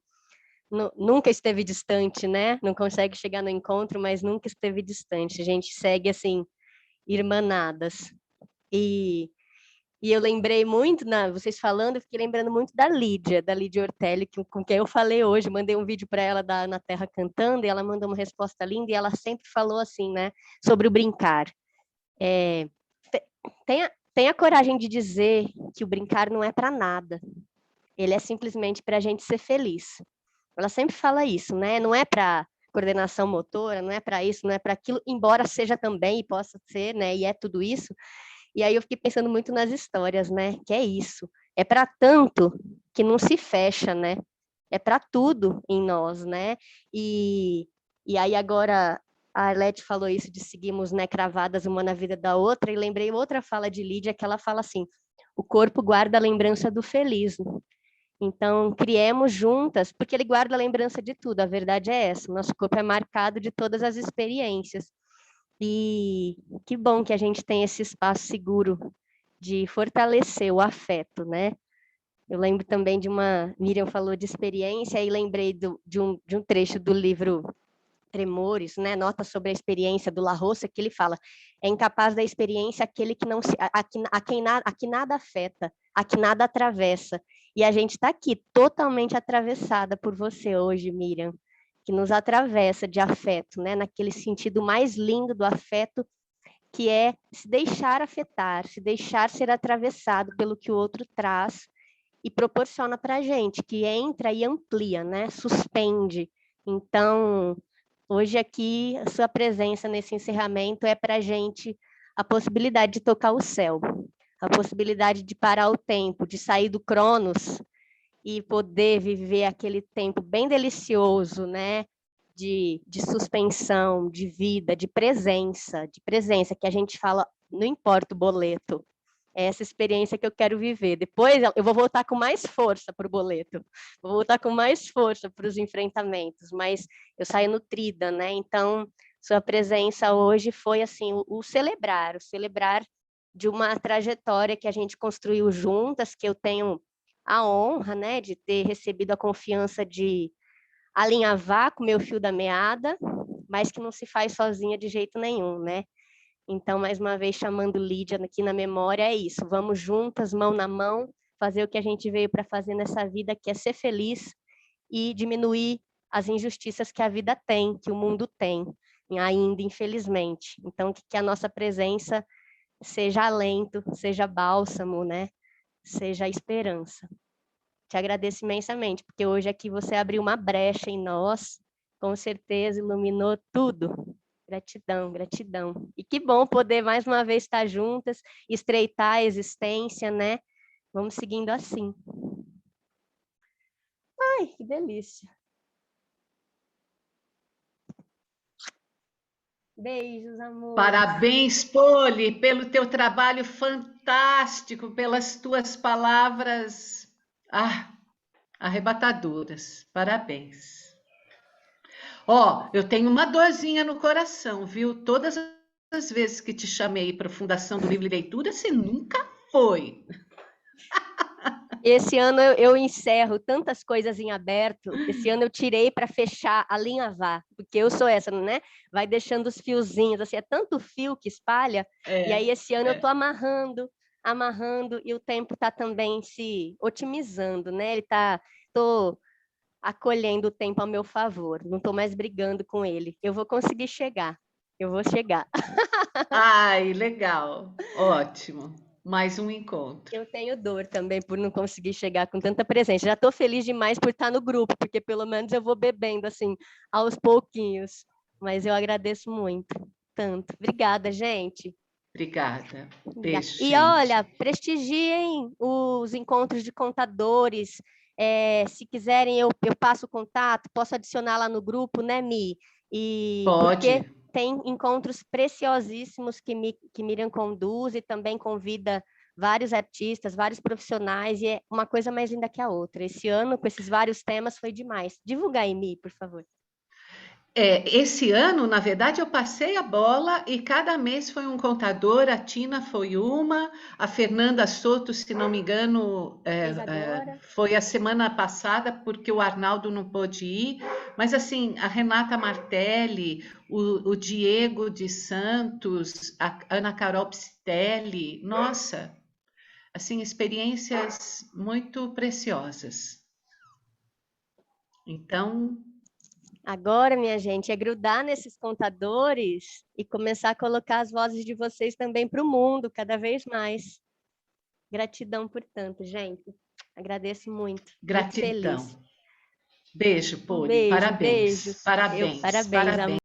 nunca esteve distante, né? Não consegue chegar no encontro, mas nunca esteve distante. A gente segue assim, irmanadas. E eu lembrei muito, vocês falando, eu fiquei lembrando muito da Lídia Ortelli, com quem eu falei hoje, mandei um vídeo para ela Na Terra Cantando, e ela mandou uma resposta linda, e ela sempre falou assim, né, sobre o brincar. Tenha coragem de dizer que o brincar não é para nada, ele é simplesmente para a gente ser feliz. Ela sempre fala isso, né, não é para coordenação motora, não é para isso, não é para aquilo, embora seja também e possa ser, né, e é tudo isso. E aí eu fiquei pensando muito nas histórias, né? Que é isso. É para tanto que não se fecha, né? É para tudo em nós, né? E aí agora a Arlete falou isso de seguirmos, né, cravadas uma na vida da outra, e lembrei outra fala de Lídia, que ela fala assim, o corpo guarda a lembrança do feliz. Então, criemos juntas, porque ele guarda a lembrança de tudo, a verdade é essa, nosso corpo é marcado de todas as experiências. E que bom que a gente tem esse espaço seguro de fortalecer o afeto, né? Eu lembro também Miriam falou de experiência, e lembrei de um trecho do livro Tremores, né? Nota sobre a experiência do La Roça, que ele fala, é incapaz da experiência aquele que não se, a quem nada afeta, a que nada atravessa. E a gente está aqui totalmente atravessada por você hoje, Miriam, que nos atravessa de afeto, né? Naquele sentido mais lindo do afeto, que é se deixar afetar, se deixar ser atravessado pelo que o outro traz e proporciona para a gente, que entra e amplia, né? Suspende. Então, hoje aqui, a sua presença nesse encerramento é para a gente a possibilidade de tocar o céu, a possibilidade de parar o tempo, de sair do Cronos e poder viver aquele tempo bem delicioso, né? De suspensão, de vida, de presença, que a gente fala, não importa o boleto, é essa experiência que eu quero viver. Depois eu vou voltar com mais força para o boleto, vou voltar com mais força para os enfrentamentos, mas eu saio nutrida, né? Então, sua presença hoje foi assim, o celebrar de uma trajetória que a gente construiu juntas, que eu tenho a honra, né, de ter recebido a confiança de alinhavar com o meu fio da meada, mas que não se faz sozinha de jeito nenhum, né? Então, mais uma vez, chamando Lídia aqui na memória, é isso, vamos juntas, mão na mão, fazer o que a gente veio para fazer nessa vida, que é ser feliz e diminuir as injustiças que a vida tem, que o mundo tem, ainda, infelizmente. Então, que a nossa presença seja alento, seja bálsamo, né? Seja esperança. Te agradeço imensamente, porque hoje aqui você abriu uma brecha em nós, com certeza iluminou tudo. Gratidão, gratidão. E que bom poder mais uma vez estar juntas, estreitar a existência, né? Vamos seguindo assim. Ai, que delícia. Beijos, amor. Parabéns, Poli, pelo teu trabalho fantástico, pelas tuas palavras arrebatadoras. Parabéns. Ó, eu tenho uma dorzinha no coração, viu? Todas as vezes que te chamei para a Fundação do Livro e Leitura, você nunca foi. Esse ano eu encerro tantas coisas em aberto. Esse ano eu tirei para fechar, alinhavar, porque eu sou essa, né? Vai deixando os fiozinhos, assim, é tanto fio que espalha. E aí esse ano eu tô amarrando, e o tempo está também se otimizando, né? Tô acolhendo o tempo ao meu favor. Não tô mais brigando com ele. Eu vou conseguir chegar. Eu vou chegar. Ai, legal. Ótimo. Mais um encontro. Eu tenho dor também por não conseguir chegar com tanta presença. Já estou feliz demais por estar no grupo, porque pelo menos eu vou bebendo assim, aos pouquinhos. Mas eu agradeço muito, tanto. Obrigada, gente. Obrigada. Beijo, E gente. olha, prestigiem os encontros de contadores. Se quiserem, eu passo o contato, posso adicionar lá no grupo, né, Mi? Pode. Porque tem encontros preciosíssimos que Miriam conduz e também convida vários artistas, vários profissionais, e é uma coisa mais linda que a outra. Esse ano, com esses vários temas, foi demais. Divulga aí, Mi, por favor. Esse ano, na verdade, eu passei a bola e cada mês foi um contador. A Tina foi uma, a Fernanda Soto, se não me engano, foi a semana passada, porque o Arnaldo não pôde ir. Mas, assim, a Renata Martelli, o Diego de Santos, a Ana Carol Psitelli, nossa, assim, experiências muito preciosas. Então... Agora, minha gente, é grudar nesses contadores e começar a colocar as vozes de vocês também para o mundo, cada vez mais. Gratidão por tanto, gente. Agradeço muito. Gratidão. Muito feliz. Beijo, Poli. Beijo, Parabéns. beijo. Parabéns. Parabéns. Parabéns.